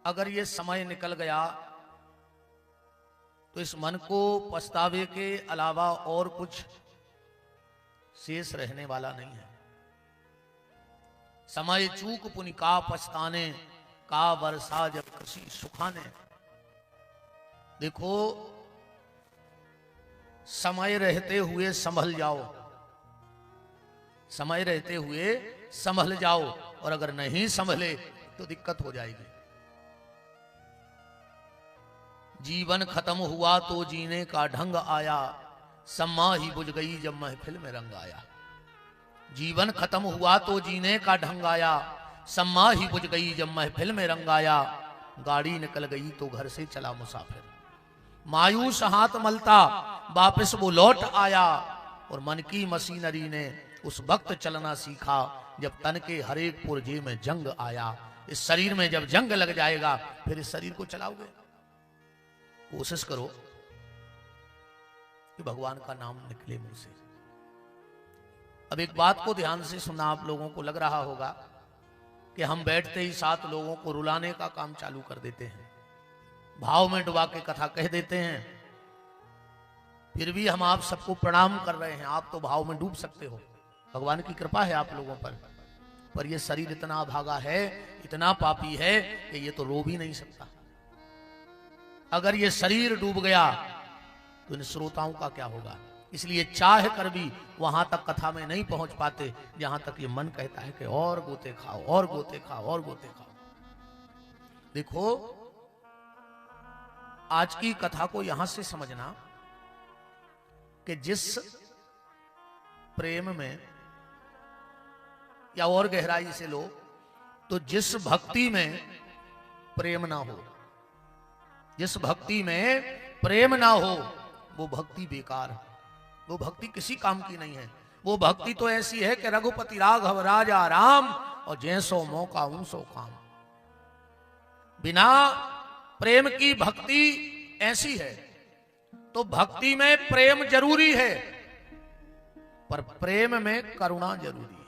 अगर ये समय निकल गया तो इस मन को पछतावे के अलावा और कुछ शेष रहने वाला नहीं है। समय चूक पुनि का पछताने का वर्षा जब कृषि सुखाने। देखो, समय रहते हुए संभल जाओ, समय रहते हुए संभल जाओ, और अगर नहीं संभले तो दिक्कत हो जाएगी। जीवन खत्म हुआ तो जीने का ढंग आया, सम्मा ही बुझ गई जब महफिल में रंग आया। जीवन खत्म हुआ तो जीने का ढंग आया, सम्मा ही बुझ गई जब महफिल में रंग आया। गाड़ी निकल गई तो घर से चला मुसाफिर, मायूस हाथ मलता वापस वो लौट आया। और मन की मशीनरी ने उस वक्त चलना सीखा जब तन के हरेक पुर्जे में जंग आया। इस शरीर में जब जंग लग जाएगा फिर इस शरीर को चलाओगे। कोशिश करो कि भगवान का नाम निकले मुंह से। अब एक बात को ध्यान से सुनना। आप लोगों को लग रहा होगा कि हम बैठते ही 7 लोगों को रुलाने का काम चालू कर देते हैं, भाव में डुबा के कथा कह देते हैं। फिर भी हम आप सबको प्रणाम कर रहे हैं। आप तो भाव में डूब सकते हो, भगवान की कृपा है आप लोगों पर यह शरीर इतना अभागा है, इतना पापी है कि ये तो रो भी नहीं सकता। अगर ये शरीर डूब गया तो इन श्रोताओं का क्या होगा। इसलिए चाह कर भी वहां तक कथा में नहीं पहुंच पाते जहां तक ये मन कहता है कि और गोते खाओ, और गोते खाओ, और गोते खाओ। देखो, आज की कथा को यहां से समझना कि जिस प्रेम में, या और गहराई से लो तो जिस भक्ति में प्रेम ना हो, जिस भक्ति में प्रेम ना हो, वो भक्ति बेकार है, वो भक्ति किसी काम की नहीं है। वो भक्ति तो ऐसी है कि रघुपति राघव राजा राम, और जैसो मौका उनसो काम। बिना प्रेम की भक्ति ऐसी है। तो भक्ति में प्रेम जरूरी है, पर प्रेम में करुणा जरूरी है।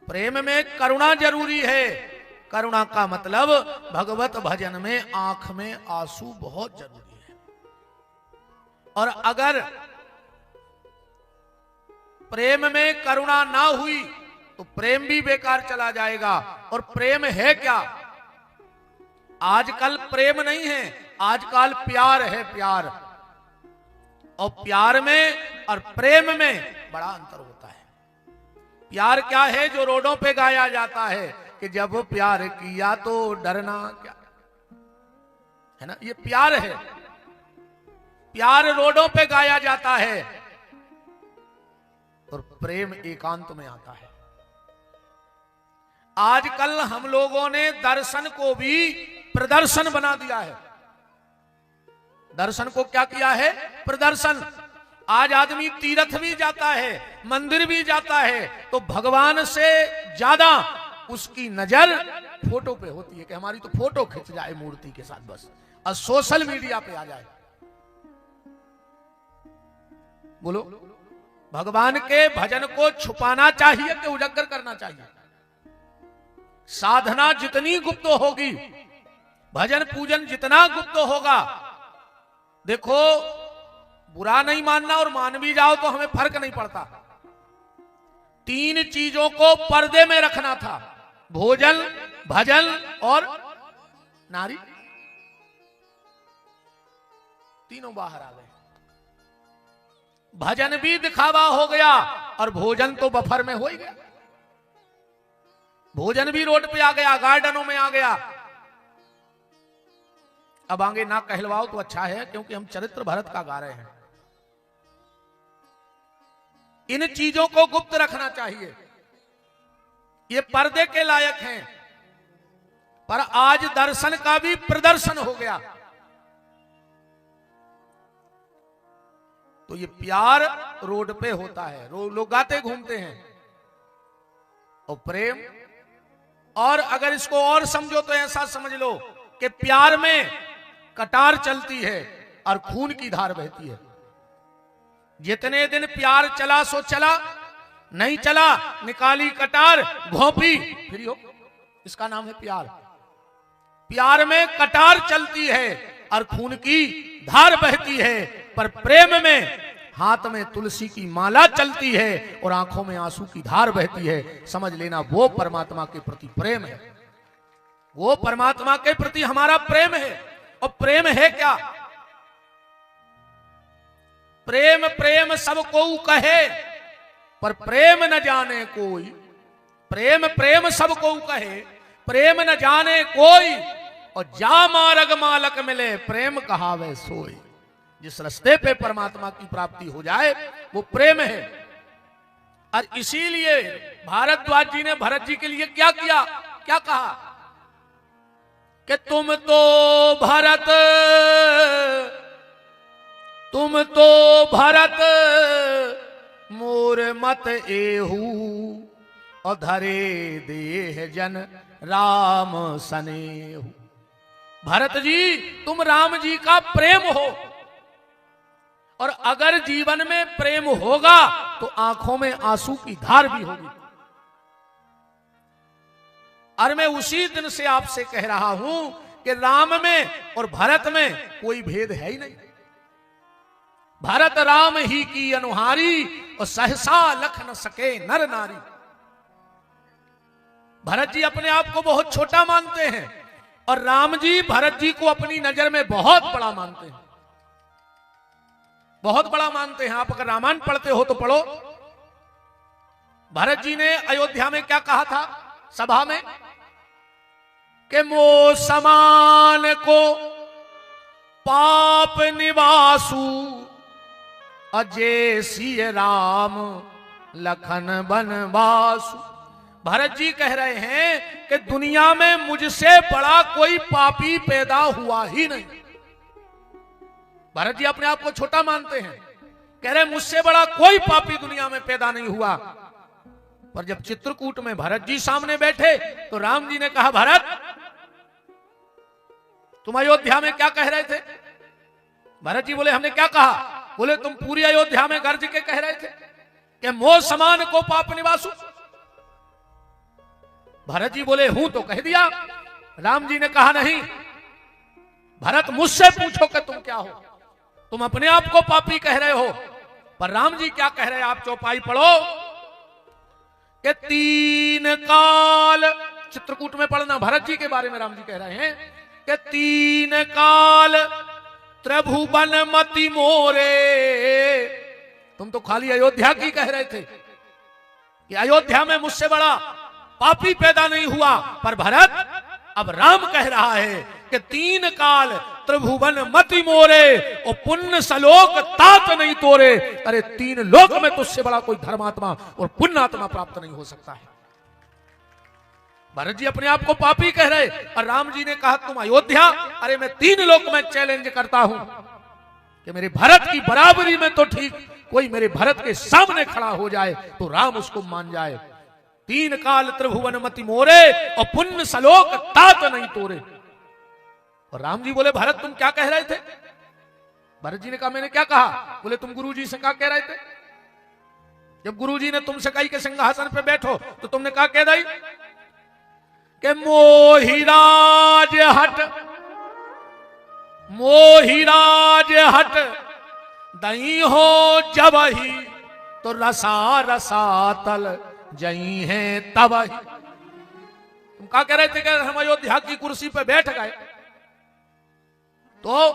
प्रेम में करुणा जरूरी है। करुणा का मतलब भगवत भजन में आंख में आंसू बहुत जरूरी है। और अगर प्रेम में करुणा ना हुई तो प्रेम भी बेकार चला जाएगा। और प्रेम है क्या? आजकल प्रेम नहीं है, आजकल प्यार है, प्यार। और प्यार में और प्रेम में बड़ा अंतर होता है। प्यार क्या है? जो रोडों पे गाया जाता है कि जब प्यार किया तो डरना क्या, है ना? ये प्यार है। प्यार रोडों पे गाया जाता है, और प्रेम एकांत में आता है। आजकल हम लोगों ने दर्शन को भी प्रदर्शन बना दिया है। दर्शन को क्या किया है? प्रदर्शन। आज आदमी तीर्थ भी जाता है, मंदिर भी जाता है, तो भगवान से ज्यादा उसकी नजर फोटो पे होती है कि हमारी तो फोटो खिंच जाए मूर्ति के साथ बस, और सोशल मीडिया पे आ जाए। बोलो, भगवान के भजन को छुपाना चाहिए कि उजागर करना चाहिए? साधना जितनी गुप्त होगी, भजन पूजन जितना गुप्त होगा, देखो बुरा नहीं मानना, और मान भी जाओ तो हमें फर्क नहीं पड़ता। 3 चीजों को पर्दे में रखना था, भोजन, भजन और नारी। तीनों बाहर आ गए। भजन भी दिखावा हो गया और भोजन तो बफर में हो ही गया। भोजन भी रोड पे आ गया, गार्डनों में आ गया। अब आगे ना कहलवाओ तो अच्छा है, क्योंकि हम चरित्र भरत का गा रहे हैं। इन चीजों को गुप्त रखना चाहिए, ये पर्दे के लायक हैं। पर आज दर्शन का भी प्रदर्शन हो गया। तो ये प्यार रोड पे होता है, लोग गाते घूमते हैं। और प्रेम, और अगर इसको और समझो तो ऐसा समझ लो कि प्यार में कटार चलती है और खून की धार बहती है। जितने दिन प्यार चला सो चला, नहीं चला निकाली कटार, घोंपी फिर हो। इसका नाम है प्यार। प्यार में कटार चलती है और खून की धार बहती है, पर प्रेम में हाथ में तुलसी की माला चलती है और आंखों में आंसू की धार बहती है। समझ लेना वो परमात्मा के प्रति प्रेम है, वो परमात्मा के प्रति हमारा प्रेम है। और प्रेम है क्या? प्रेम प्रेम सबको कहे पर प्रेम न जाने कोई। प्रेम प्रेम सबको कहे प्रेम न जाने कोई, और जा मार्ग मालक मिले प्रेम कहावे सोई। जिस रास्ते पे परमात्मा की प्राप्ति हो जाए वो प्रेम है। और इसीलिए भारद्वाज जी ने भरत जी के लिए क्या किया, क्या कहा कि तुम तो भरत मोर मत एहू, और धरे देह जन राम सनेहू। भरत जी तुम राम जी का प्रेम हो, और अगर जीवन में प्रेम होगा तो आंखों में आंसू की धार भी होगी। और मैं उसी दिन से आपसे कह रहा हूं कि राम में और भरत में कोई भेद है ही नहीं। भरत राम ही की अनुहारी, और सहसा लख न सके नर नारी। भरत जी अपने आप को बहुत छोटा मानते हैं, और राम जी भरत जी को अपनी नजर में बहुत बड़ा मानते हैं, बहुत बड़ा मानते हैं। आप अगर रामायण पढ़ते हो तो पढ़ो, भरत जी ने अयोध्या में क्या कहा था सभा में कि मो समान को पाप निवासु, अजय सिय राम लखन बनवासु। भरत जी कह रहे हैं कि दुनिया में मुझसे बड़ा कोई पापी पैदा हुआ ही नहीं। भरत जी अपने आप को छोटा मानते हैं, कह रहे मुझसे बड़ा कोई पापी दुनिया में पैदा नहीं हुआ। पर जब चित्रकूट में भरत जी सामने बैठे तो राम जी ने कहा, भरत तुम अयोध्या में क्या कह रहे थे? भरत जी बोले हमने क्या कहा? बोले तुम पूरी अयोध्या में गर्ज के कह रहे थे कि मोह समान को पाप निवासु। भरत जी बोले हूं तो कह दिया। राम जी ने कहा नहीं, भरत मुझसे पूछो कि तुम क्या हो। तुम अपने आप को पापी कह रहे हो, पर राम जी क्या कह रहे हैं? आप चौपाई पढ़ो कि तीन काल, चित्रकूट में पढ़ना, भरत जी के बारे में राम जी कह रहे हैं कि तीन काल त्रिभुवन मति मोरे। तुम तो खाली अयोध्या की कह रहे थे कि अयोध्या में मुझसे बड़ा पापी पैदा नहीं हुआ, पर भरत अब राम कह रहा है कि तीन काल त्रिभुवन मति मोरे, और पुण्य सलोक तात नहीं तोरे। अरे तीन लोक में तुझसे बड़ा कोई धर्मात्मा और पुण्यात्मा प्राप्त नहीं हो सकता है। भरत जी अपने आप को पापी कह रहे, और राम जी ने कहा तुम अयोध्या, अरे मैं तीन लोक में चैलेंज करता हूं कि मेरे भरत की बराबरी में तो ठीक, कोई मेरे भरत के सामने खड़ा हो जाए तो राम उसको मान जाए। तीन काल त्रिभुवन मति मोरे, और पुण्य सलोक तात नहीं तोरे। और राम जी बोले भरत तुम क्या कह रहे थे? भरत जी ने कहा मैंने क्या कहा? बोले तुम गुरु जी से क्या कह रहे थे? जब गुरु जी ने तुमसे कही कि सिंहासन पे बैठो तो तुमने क्या कह दी कि मोहिराज हट, मोहिराज हट दई हो जब ही, तो रसा रसा तल जई है तब ही। तुम क्या कह रहे थे कि हम अयोध्या की कुर्सी पे बैठ गए तो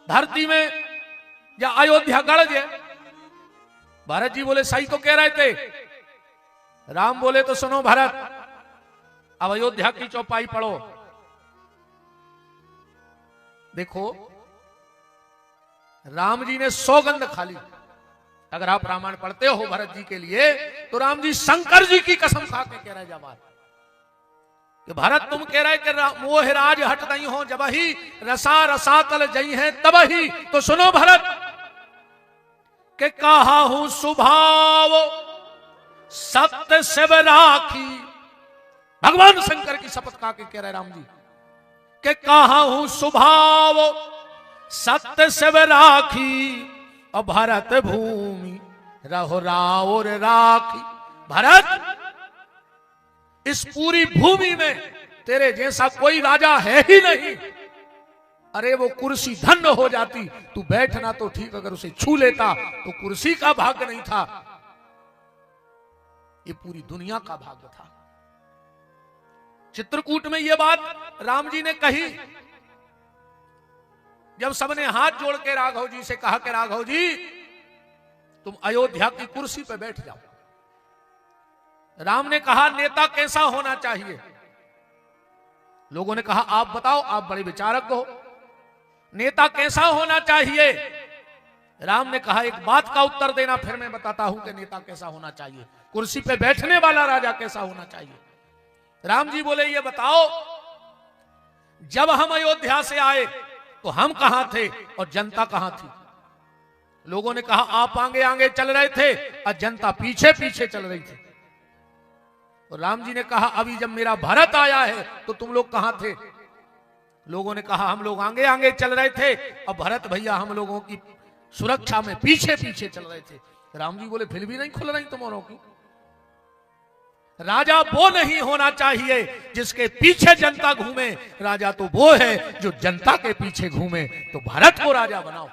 धरती में या अयोध्या गड़ गए। भरत जी बोले सही तो कह रहे थे। राम बोले तो सुनो भरत, अब अयोध्या की चौपाई पढ़ो। देखो राम जी ने सौगंध खाली, अगर आप रामायण पढ़ते हो भरत जी के लिए तो राम जी शंकर जी की कसम खा के कह रहे जवाब कि भरत तुम कह रहे कि मोहराज हट नहीं हो जब ही, रसा रसा तल जई है तब ही। तो सुनो भरत के कहा हूं स्वभाव सत्य शिव राखी। भगवान शंकर की शपथ खा के कह रहे राम जी के कहा हूं स्वभाव सत्य शिव राखी, और भरत भूमि रहो राउर राखी। भरत इस पूरी भूमि में तेरे जैसा कोई राजा है ही नहीं। अरे वो कुर्सी धन्य हो जाती, तू बैठना तो ठीक, अगर उसे छू लेता तो कुर्सी का भाग्य नहीं था, ये पूरी दुनिया का भाग्य था। चित्रकूट में ये बात राम जी ने कही, जब सबने हाथ जोड़ के राघव जी से कहा कि राघव जी तुम अयोध्या की कुर्सी पर बैठ जाओ। राम ने कहा नेता कैसा होना चाहिए? लोगों ने कहा आप बताओ, आप बड़े विचारक हो, नेता कैसा होना चाहिए? राम ने कहा एक बात का उत्तर देना, फिर मैं बताता हूं कि नेता कैसा होना चाहिए, कुर्सी पे बैठने वाला राजा कैसा होना चाहिए। राम जी बोले ये बताओ, जब हम अयोध्या से आए तो हम कहां थे और जनता कहां थी? लोगों ने कहा आप आगे आगे चल रहे थे और जनता पीछे पीछे चल रही थी। और राम जी ने कहा अभी जब मेरा भरत आया है तो तुम लोग कहां थे? लोगों ने कहा हम लोग आगे आगे चल रहे थे और भरत भैया हम लोगों की सुरक्षा में पीछे पीछे चल रहे थे। राम जी बोले फिर भी नहीं खुल रही तुम्हारों की। राजा वो नहीं होना चाहिए जिसके पीछे जनता घूमे, राजा तो वो है जो जनता के पीछे घूमे। तो भरत को राजा बनाओ,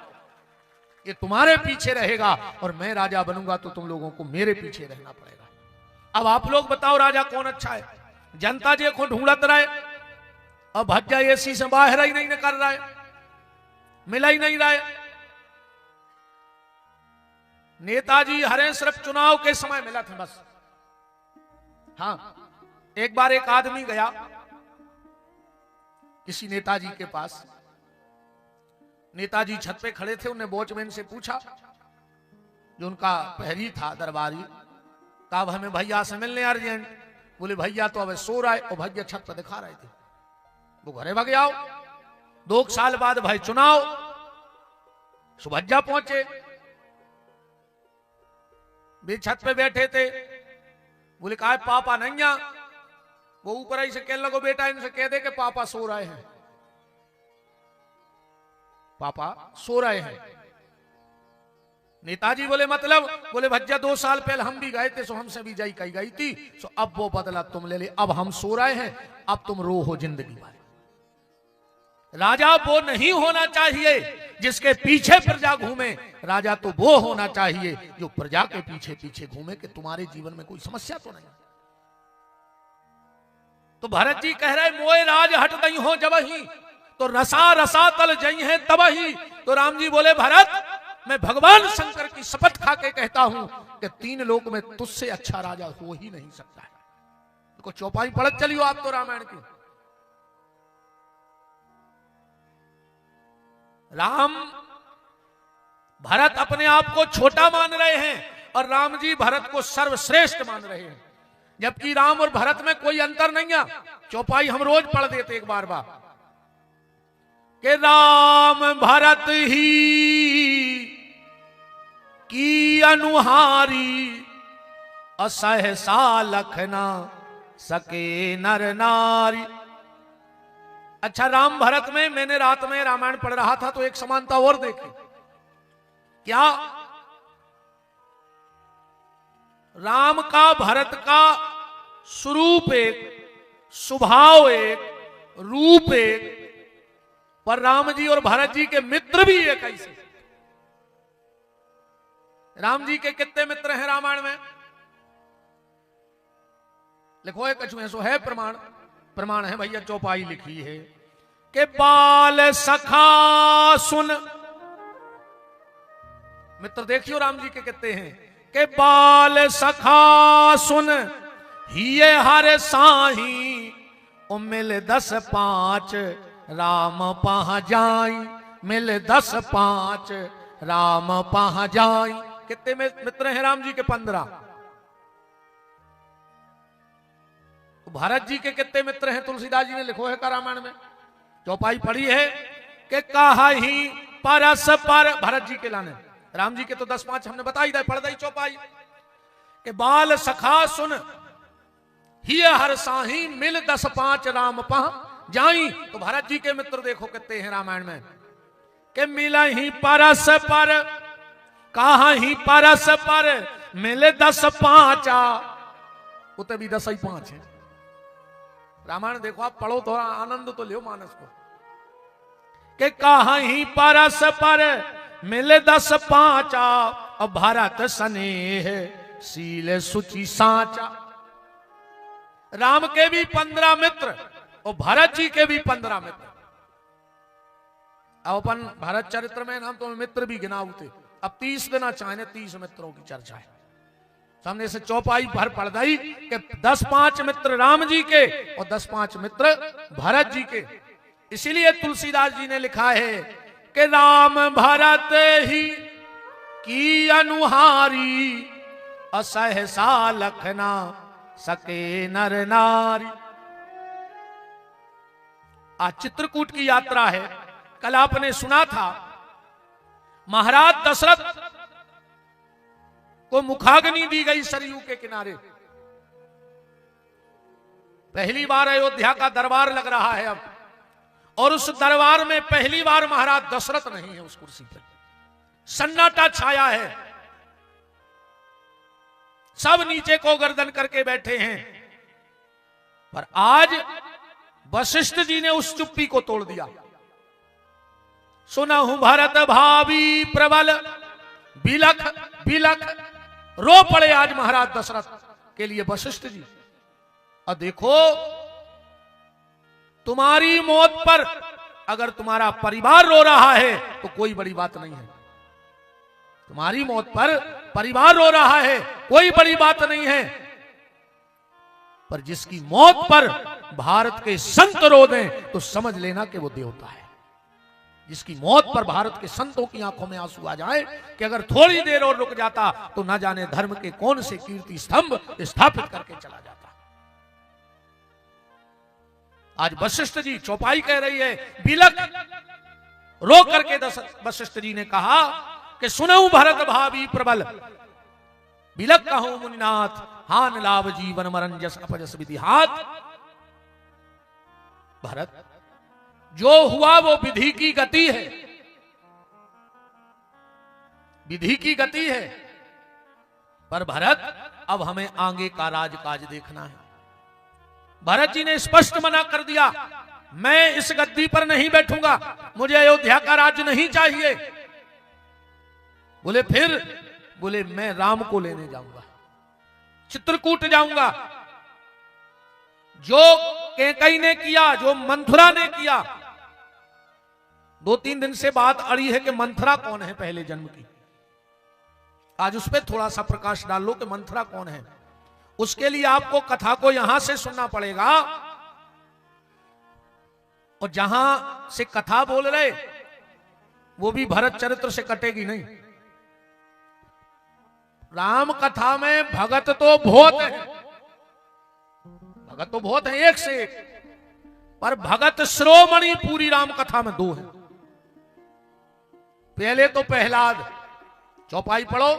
ये तुम्हारे पीछे रहेगा और मैं राजा बनूंगा तो तुम लोगों को मेरे पीछे रहना पड़ेगा। अब आप लोग बताओ राजा कौन अच्छा है? जनता जी को ढूंढत रहे, अब भज्जा एसी से बाहर ही नहीं निकल रहा है, मिला ही नहीं रहा है। नेताजी हरे सिर्फ चुनाव के समय मिला था बस। हाँ, एक बार एक आदमी गया किसी नेताजी के पास। नेताजी छत पे खड़े थे, उन्हें वॉचमैन से पूछा, जो उनका प्रहरी था दरबारी, तब हमें भैया से मिलने अर्जेंट। बोले भैया तो अब सो रहा है, और भैया छत पर दिखा रहे थे। वो घरे भाग आओ। 2 साल बाद भाई चुनाव, सुभज्जा पहुंचे, वे छत पे बैठे थे। बोले कहा पापा नहीं आ। वो ऊपर आई से कहने लगो बेटा इनसे कह दे कि पापा सो रहे हैं, पापा सो रहे हैं। नेताजी बोले मतलब? बोले भज्जा 2 साल पहले हम भी गए थे, सो हमसे भी जाई कही गई थी, सो अब वो बदला तुम ले ले, अब हम सो रहे हैं, अब तुम रो हो जिंदगी भर। राजा वो नहीं होना चाहिए जिसके पीछे प्रजा घूमे, राजा तो वो होना चाहिए जो प्रजा के पीछे पीछे घूमे कि तुम्हारे जीवन में कोई समस्या तो नहीं। तो भरत जी कह रहे मोए राज हट नहीं हो जब ही, तो रसा रसा तल जई है तब ही। तो राम जी बोले भरत मैं भगवान शंकर की शपथ खा के कहता हूं कि 3 लोक में तुझसे अच्छा राजा हो ही नहीं सकता है। तो चौपाई पढ़त चलियो आप तो रामायण की। राम भरत अपने आप को छोटा मान रहे हैं और राम जी भरत को सर्वश्रेष्ठ मान रहे हैं, जबकि राम और भरत में कोई अंतर नहीं है। चौपाई हम रोज पढ़ देते एक बार कि राम भरत ही की अनुहारी, असहसा लखना सके नर नारी। अच्छा, राम भरत में मैंने रात में रामायण पढ़ रहा था तो एक समानता और देखी। क्या? राम का भरत का स्वरूप एक, स्वभाव एक, रूप एक, पर राम जी और भरत जी के मित्र भी एक ऐसे। राम जी के कितने मित्र हैं रामायण में? लिखो है कछु सो है प्रमाण, प्रमाण है भैया, चौपाई लिखी है कि बाल सखा सुन। मित्र देखियो राम जी के कितने हैं कि बाल सखा सुन हिये हर साही, मिल 10-5 राम पह जाई, मिल 10-5 राम पह जाई। कितने मित्र हैं राम जी के? 15। भरत जी के कितने मित्र हैं? तुलसीदास जी ने लिखो है का रामायण में, चौपाई पढ़ी है कि कहा ही परस पर, भरत जी के लाने, राम जी के तो 10-5 हमने बताई दे, पढ़ दी चौपाई कि बाल सखा सुन ही हर साही, मिल 10-5 राम पह जाई। तो भरत जी के मित्र देखो कितने हैं रामायण में कि मिला ही परस पर, कहा ही परस पर, मिले 10-5, उते भी 10-5 है। रामायण देखो, आप पढ़ो थोड़ा आनंद तो लो मानस को। कि कहीं परस पर मिले 10 पांचा, और भरत स्नेह सील सुचि सांचा। राम के भी 15 मित्र और भरत जी के भी 15 मित्र। अब अपन भारत चरित्र में हम तो मित्र भी गिनाऊ थे। अब 30 देना चाहे 30 मित्रों की चर्चा है। सामने से चौपाई भर पड़ गई कि 10-5 मित्र राम जी के और 10-5 मित्र भरत जी के। इसीलिए तुलसीदास जी ने लिखा है कि राम भरत ही की अनुहारी, असहसा लखना सके नर नारी। आज चित्रकूट की यात्रा है। कल आपने सुना था महाराज दशरथ को मुखाग्नि दी गई सरयू के किनारे। पहली बार अयोध्या का दरबार लग रहा है अब, और उस दरबार में पहली बार महाराज दशरथ नहीं है उस कुर्सी पर। सन्नाटा छाया है, सब नीचे को गर्दन करके बैठे हैं। पर आज वशिष्ठ जी ने उस चुप्पी को तोड़ दिया। सुनहु भरत भावी प्रबल, बिलख बिलख रो पड़े आज महाराज दशरथ के लिए वशिष्ठ जी। और देखो, तुम्हारी मौत पर अगर तुम्हारा परिवार रो रहा है तो कोई बड़ी बात नहीं है। तुम्हारी मौत पर परिवार रो रहा है, कोई बड़ी बात नहीं है। पर जिसकी मौत पर भारत के संत रो दें तो समझ लेना कि वो देवता है। जिसकी मौत पर भारत के संतों की आंखों में आंसू आ जाए कि अगर थोड़ी देर और रुक जाता तो न जाने धर्म के कौन से कीर्ति स्तंभ स्थापित करके चला जाता। आज वशिष्ठ जी चौपाई कह रही है, बिलख रो करके वशिष्ठ जी ने कहा कि सुनऊ भरत भावी प्रबल, बिलख कहूं मुनिनाथ, हान लाभ जीवन मरण जस अपजस विधि हाथ। भरत, जो हुआ वो विधि की गति है, विधि की गति है। पर भरत, अब हमें आगे का राजकाज देखना है। भरत जी ने स्पष्ट मना कर दिया, मैं इस गद्दी पर नहीं बैठूंगा, मुझे अयोध्या का राज्य नहीं चाहिए। बोले फिर? बोले मैं राम को लेने जाऊंगा, चित्रकूट जाऊंगा। जो कैकई ने किया, जो मंथुरा ने किया। 2-3 दिन से बात अड़ी है कि मंथरा कौन है पहले जन्म की। आज उस पर थोड़ा सा प्रकाश डाल लो कि मंथरा कौन है। उसके लिए आपको कथा को यहां से सुनना पड़ेगा, और जहां से कथा बोल रहे वो भी भरत चरित्र से कटेगी नहीं। राम कथा में भगत तो बहुत है, भगत तो बहुत है एक से एक, पर भगत श्रोमणि पूरी राम कथा में 2 है। पहले तो प्रहलाद, चौपाई पढ़ो,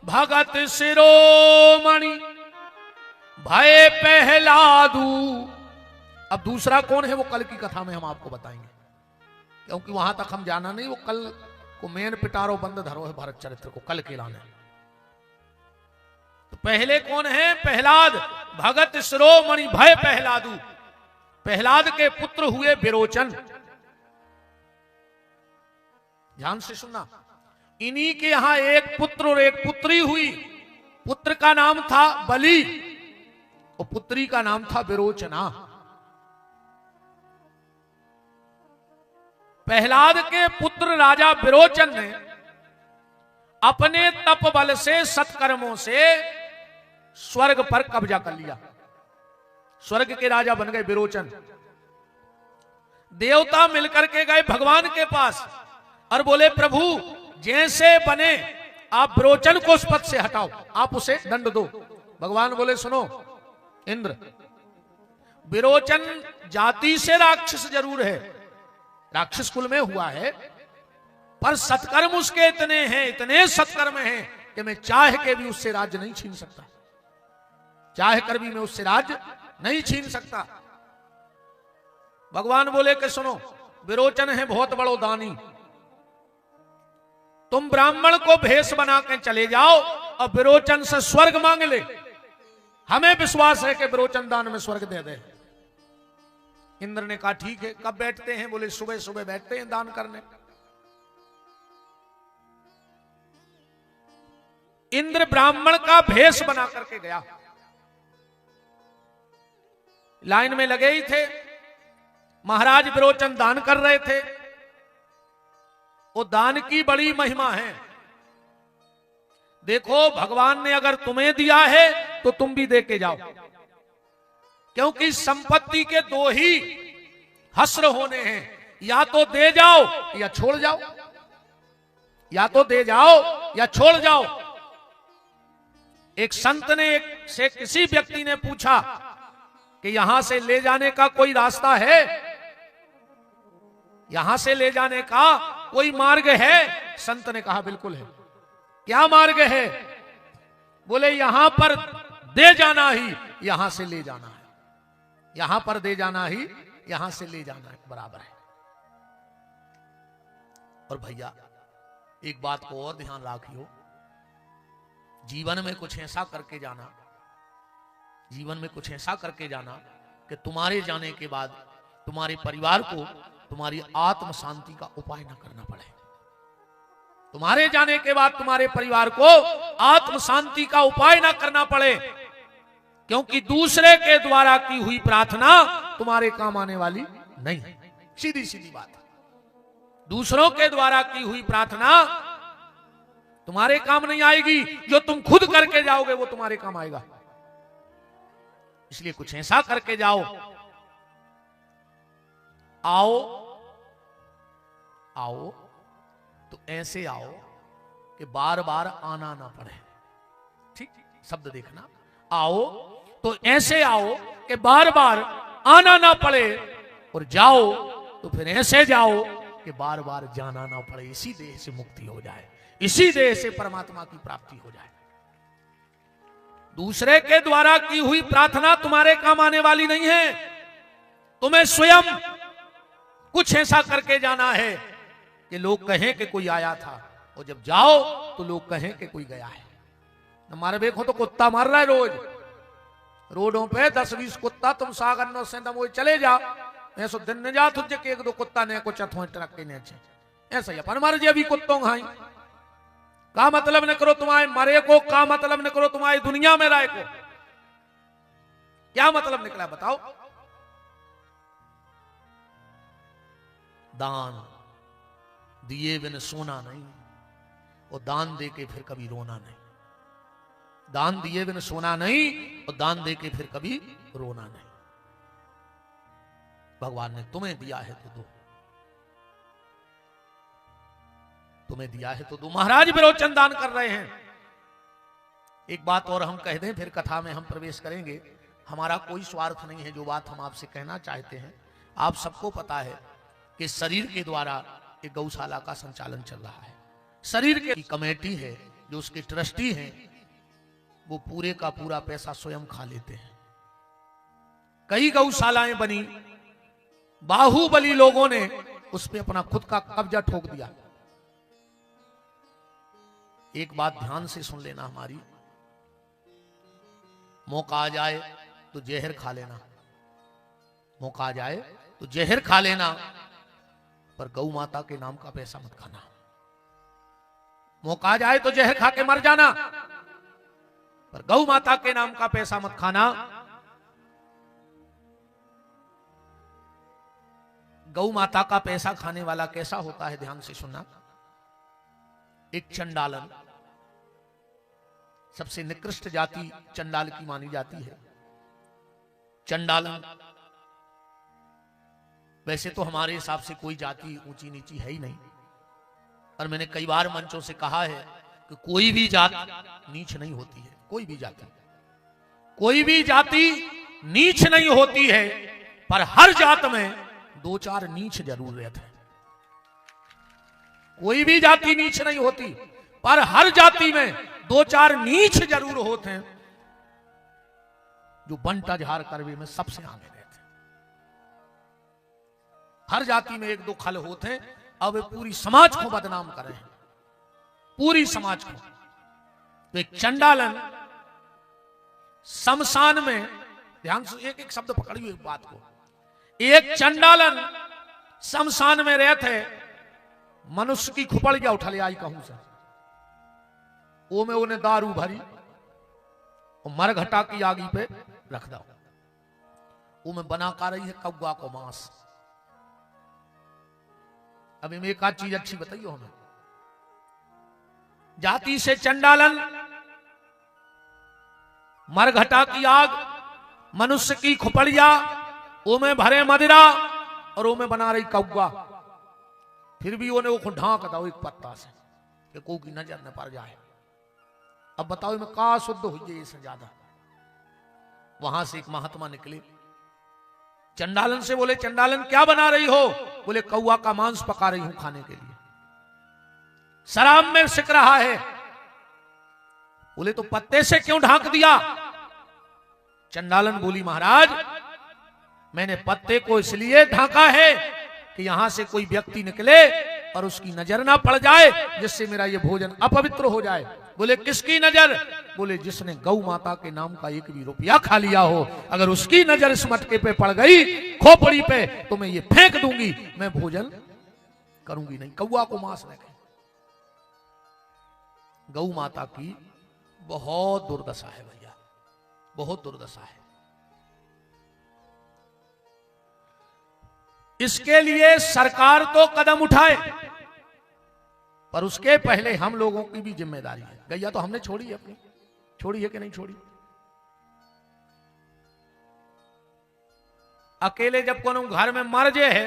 भगत शिरोमणि भय प्रहलादू। अब दूसरा कौन है वो कल की कथा में हम आपको बताएंगे, क्योंकि वहां तक हम जाना नहीं। वो कल को मेन पिटारो बंद धरो है भरत चरित्र को, कल के लाने। तो पहले कौन है? प्रहलाद। भगत शिरोमणि भय प्रहलादू। प्रहलाद के पुत्र हुए विरोचन। ध्यान से सुनना, इन्हीं के यहां एक पुत्र और एक पुत्री हुई। पुत्र का नाम था बलि और पुत्री का नाम था विरोचना। प्रहलाद के पुत्र राजा विरोचन ने अपने तप बल से, सत्कर्मों से स्वर्ग पर कब्जा कर लिया। स्वर्ग के राजा बन गए विरोचन। देवता मिलकर के गए भगवान के पास और बोले, प्रभु जैसे बने आप विरोचन को उस पद से हटाओ, आप उसे दंड दो। भगवान बोले, सुनो इंद्र, विरोचन जाति से राक्षस जरूर है, राक्षस कुल में हुआ है, पर सत्कर्म उसके इतने हैं, इतने सत्कर्म हैं कि मैं चाह के भी उससे राज्य नहीं छीन सकता। चाह कर भी मैं उससे राज्य नहीं छीन सकता। भगवान बोले कि सुनो, विरोचन है बहुत बड़ो दानी, तुम ब्राह्मण को भेष बना के चले जाओ और विरोचन से स्वर्ग मांग ले। हमें विश्वास है कि विरोचन दान में स्वर्ग दे दे। इंद्र ने कहा ठीक है, कब बैठते हैं? बोले सुबह सुबह बैठते हैं दान करने। इंद्र ब्राह्मण का भेष बना करके गया, लाइन में लगे ही थे, महाराज विरोचन दान कर रहे थे। वो दान की बड़ी महिमा है। देखो भगवान ने अगर तुम्हें दिया है तो तुम भी दे के जाओ, क्योंकि संपत्ति के दो ही हस्र होने हैं, या तो दे जाओ या छोड़ जाओ, या तो दे जाओ या छोड़ जाओ। एक संत ने से किसी व्यक्ति ने पूछा कि यहां से ले जाने का कोई रास्ता है, यहां से ले जाने का कोई मार्ग है? संत ने कहा बिल्कुल है। क्या मार्ग है? बोले यहां पर दे जाना ही यहां से ले जाना है, यहां पर दे जाना ही यहां से ले जाना है, बराबर है। और भैया एक बात को और ध्यान रखियो, जीवन में कुछ ऐसा करके जाना, जीवन में कुछ ऐसा करके जाना कि तुम्हारे जाने के बाद तुम्हारे परिवार को तुम्हारी आत्म शांति का उपाय न करना पड़े। तुम्हारे जाने के बाद तुम्हारे परिवार को आत्म शांति का उपाय ना करना पड़े, क्योंकि दूसरे के द्वारा की हुई प्रार्थना तुम्हारे काम आने वाली नहीं। सीधी सीधी बात है, दूसरों के द्वारा की हुई प्रार्थना तुम्हारे काम नहीं आएगी, जो तुम खुद करके जाओगे वो तुम्हारे काम आएगा। इसलिए कुछ ऐसा करके जाओ, आओ आओ तो ऐसे आओ कि बार बार आना ना पड़े। ठीक, शब्द देखना, आओ तो ऐसे आओ कि बार बार आना ना पड़े, और जाओ तो फिर ऐसे जाओ कि बार बार जाना ना पड़े। इसी देह से मुक्ति हो जाए, इसी देह से परमात्मा की प्राप्ति हो जाए। दूसरे के द्वारा की हुई प्रार्थना तुम्हारे काम आने वाली नहीं है। तुम्हें स्वयं कुछ ऐसा करके जाना है कि लोग कहें कि कोई आया था, और जब जाओ तो लोग कहें कि कोई गया है। हमारे देखो तो कुत्ता मार रहा है रोज रोडों पे, 10-20 कुत्ता, तुम सागर से दमोई चले जा, ऐसो दिन न जा तुझे कि 1-2 कुत्ता ने कुछ ट्रक के नीचे ऐसा ही अपन मार जी अभी कुत्तों खाई। का मतलब न करो तुम्हारे मरे को, का मतलब न करो तुम्हारी दुनिया में राय को। क्या मतलब निकला बताओ? दान दिए बिन सोना नहीं, और दान दे के फिर कभी रोना नहीं। दान दिए बिन सोना नहीं, और दान दे के फिर कभी रोना नहीं। भगवान ने तुम्हें दिया है तो दो, तुम्हें दिया है तो दो। महाराज विरोचन दान कर रहे हैं। एक बात और हम कह दें, फिर कथा में हम प्रवेश करेंगे। हमारा कोई स्वार्थ नहीं है, जो बात हम आपसे कहना चाहते हैं। आप सबको पता है कि शरीर के द्वारा एक गौशाला का संचालन चल रहा है। शरीर की कमेटी है, जो उसके ट्रस्टी हैं, वो पूरे का पूरा पैसा स्वयं खा लेते हैं। कई गौशालाएं बनी, बाहुबली लोगों ने उस पर अपना खुद का कब्जा ठोक दिया। एक बात ध्यान से सुन लेना हमारी, मौका आ जाए तो जहर खा लेना, मौका आ जाए तो जहर खा लेना, पर गौ माता के नाम का पैसा मत खाना। मौका आ जाए तो जहर खा के मर जाना, पर गौ माता के नाम का पैसा मत खाना। गौ माता का पैसा खाने वाला कैसा होता है, ध्यान से सुनना। एक चंडालन, सबसे निकृष्ट जाति चंडाल की मानी जाती है। चंडालन वैसे तो हमारे हिसाब से कोई जाति ऊंची नीची है ही नहीं, और मैंने कई बार मंचों से कहा है कि कोई भी जाति नीच नहीं होती है। कोई भी जाति, कोई भी जाति नीच नहीं होती है, पर हर जात में 2-4 नीच जरूर रहते हैं। कोई भी जाति नीच नहीं होती, पर हर जाति में 2-4 नीच जरूर होते हैं, जो बंटा झार करवे में सबसे आगे रहते हैं। हर जाति में 1-2 खल होते हैं, अब वे पूरी समाज को बदनाम कर रहे हैं, पूरी समाज को। तो एक चंडालन शमशान में, ध्यान से एक एक शब्द पकड़िए एक बात को, एक चंडालन शमशान में रहे थे, मनुष्य की खुपड़िया उठा ले आई कहूं से, वो में उन्हें दारू भरी और मरघटा की आगी पे रख दो, वो में बना कर रही है कौवा को मांस। अभी में एक आध चीज अच्छी बताइए हमें, जाति से चंडालन, मरघटा की आग, मनुष्य की खुपड़िया, वो में भरे मदिरा और वो में बना रही कौवा, फिर भी उन्हें वो ढांक दो एक पत्ता से कि कोई की नजर न पड़ जाए। अब बताओ में का शुद्ध हुई इससे ज्यादा। वहां से एक महात्मा निकले, चंडालन से बोले, चंडालन क्या बना रही हो? बोले कौवा का मांस पका रही हूं खाने के लिए, शराब में सिक रहा है। बोले तो पत्ते से क्यों ढांक दिया? चंडालन बोली, महाराज मैंने पत्ते को इसलिए ढांका है कि यहां से कोई व्यक्ति निकले और उसकी नजर ना पड़ जाए, जिससे मेरा ये भोजन अपवित्र हो जाए। बोले किसकी नजर? बोले जिसने गौ माता के नाम का एक भी रुपया खा लिया हो, अगर उसकी नजर इस मटके पे पड़ गई, खोपड़ी पे, तो मैं ये फेंक दूंगी, मैं भोजन करूंगी नहीं। कौवा को मांस न खाए। गौ माता की बहुत दुर्दशा है भैया, बहुत दुर्दशा है। इसके लिए सरकार तो कदम उठाए, पर उसके पहले हम लोगों की भी जिम्मेदारी है। गैया तो हमने छोड़ी है अपनी, छोड़ी है कि नहीं छोड़ी? अकेले जब कोनो घर में मर जे है,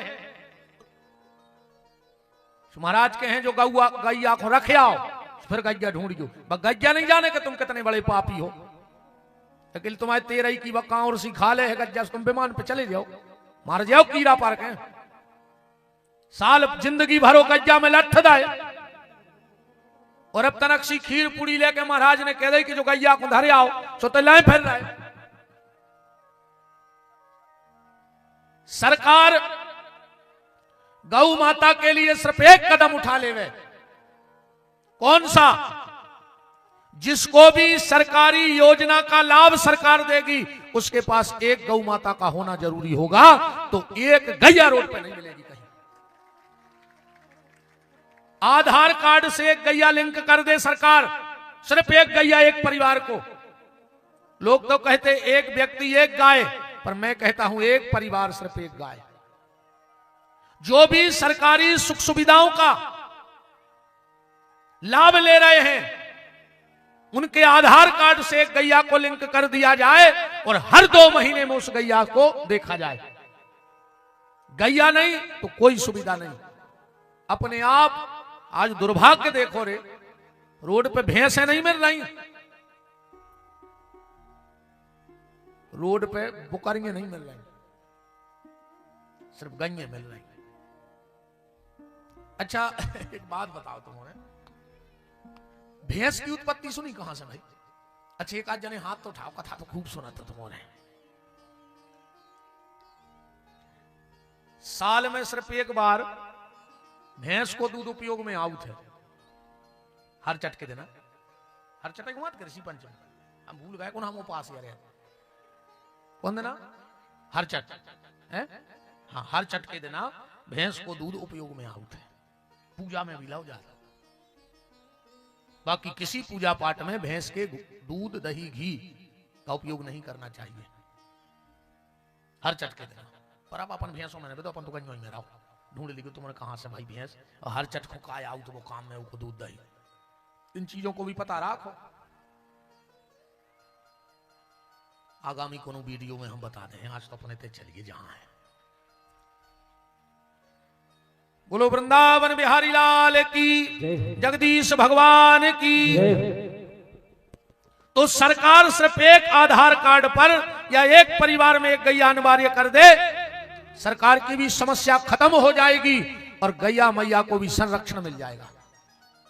महाराज के हैं जो गैया को रखे आओ, फिर गैया ढूंढियो। गैया नहीं जाने कि तुम कितने बड़े पापी हो, लेकिन तुम्हारे 13 की बकाओं और सिखा ले है गैया, तुम विमान पे चले जाओ, मार जाओ कीड़ा पार के। साल जिंदगी भरो गैया में लठ दाए, और अब तनक सी खीर पूड़ी लेके महाराज ने कह दी कि जो गैया को धरे आओ, सो तो लाए फिर रहे। सरकार गौ माता के लिए सिर्फ एक कदम उठा लेवे। कौन सा? जिसको भी सरकारी योजना का लाभ सरकार देगी, उसके पास एक गौ माता का होना जरूरी होगा, तो एक गैया रोड पे नहीं मिलेगी कहीं। आधार कार्ड से एक गैया लिंक कर दे सरकार, सिर्फ एक गैया एक परिवार को। लोग तो कहते एक व्यक्ति एक गाय, पर मैं कहता हूं एक परिवार सिर्फ एक गाय। जो भी सरकारी सुख सुविधाओं का लाभ ले रहे हैं, उनके आधार कार्ड से एक गैया को लिंक कर दिया जाए और हर 2 महीने में उस गैया को देखा जाए। गैया नहीं तो कोई सुविधा नहीं। अपने आप आज दुर्भाग्य देखो रे, रोड पे भैंसें नहीं मिल रही, रोड पे बुकरियां नहीं मिल रही, सिर्फ गैया मिल रही। अच्छा एक बात बताओ तुम्हें, भैंस की उत्पत्ति सुनी कहां से भाई? अच्छा एक आध जने हाथ तो उठाओ, कथा तो खूब सुना था तुम्हारे। साल में सिर्फ एक बार भैंस को दूध उपयोग में आउत है, हर चट के देना, हर चट के मत कृषि पंच में हम भूल गए कौन, हम उपास यार कौन देना, हर चट है, हाँ हर चट के देना भैंस को दूध उपयोग में आउत है, पूजा में भी लाओ जाता। बाकी किसी पूजा पाठ में भैंस के दूध दही घी का उपयोग नहीं करना चाहिए, हर चट के देना। पर अब अपन भैंसों में तो अपन तो गंजों में रहो, ढूंढ ली तुमने कहां से भाई भैंस, और हर चट को काय आउट वो काम में वो दूध दही, इन चीजों को भी पता रखो। आगामी कोनो वीडियो में हम बता दें, आज तो अपने ते चलिए जहां है। बोलो वृंदावन बिहारी लाल की, जगदीश भगवान की। तो सरकार सिर्फ एक आधार कार्ड पर या एक परिवार में एक गैया अनिवार्य कर दे, सरकार की भी समस्या खत्म हो जाएगी और गैया मैया को भी संरक्षण मिल जाएगा।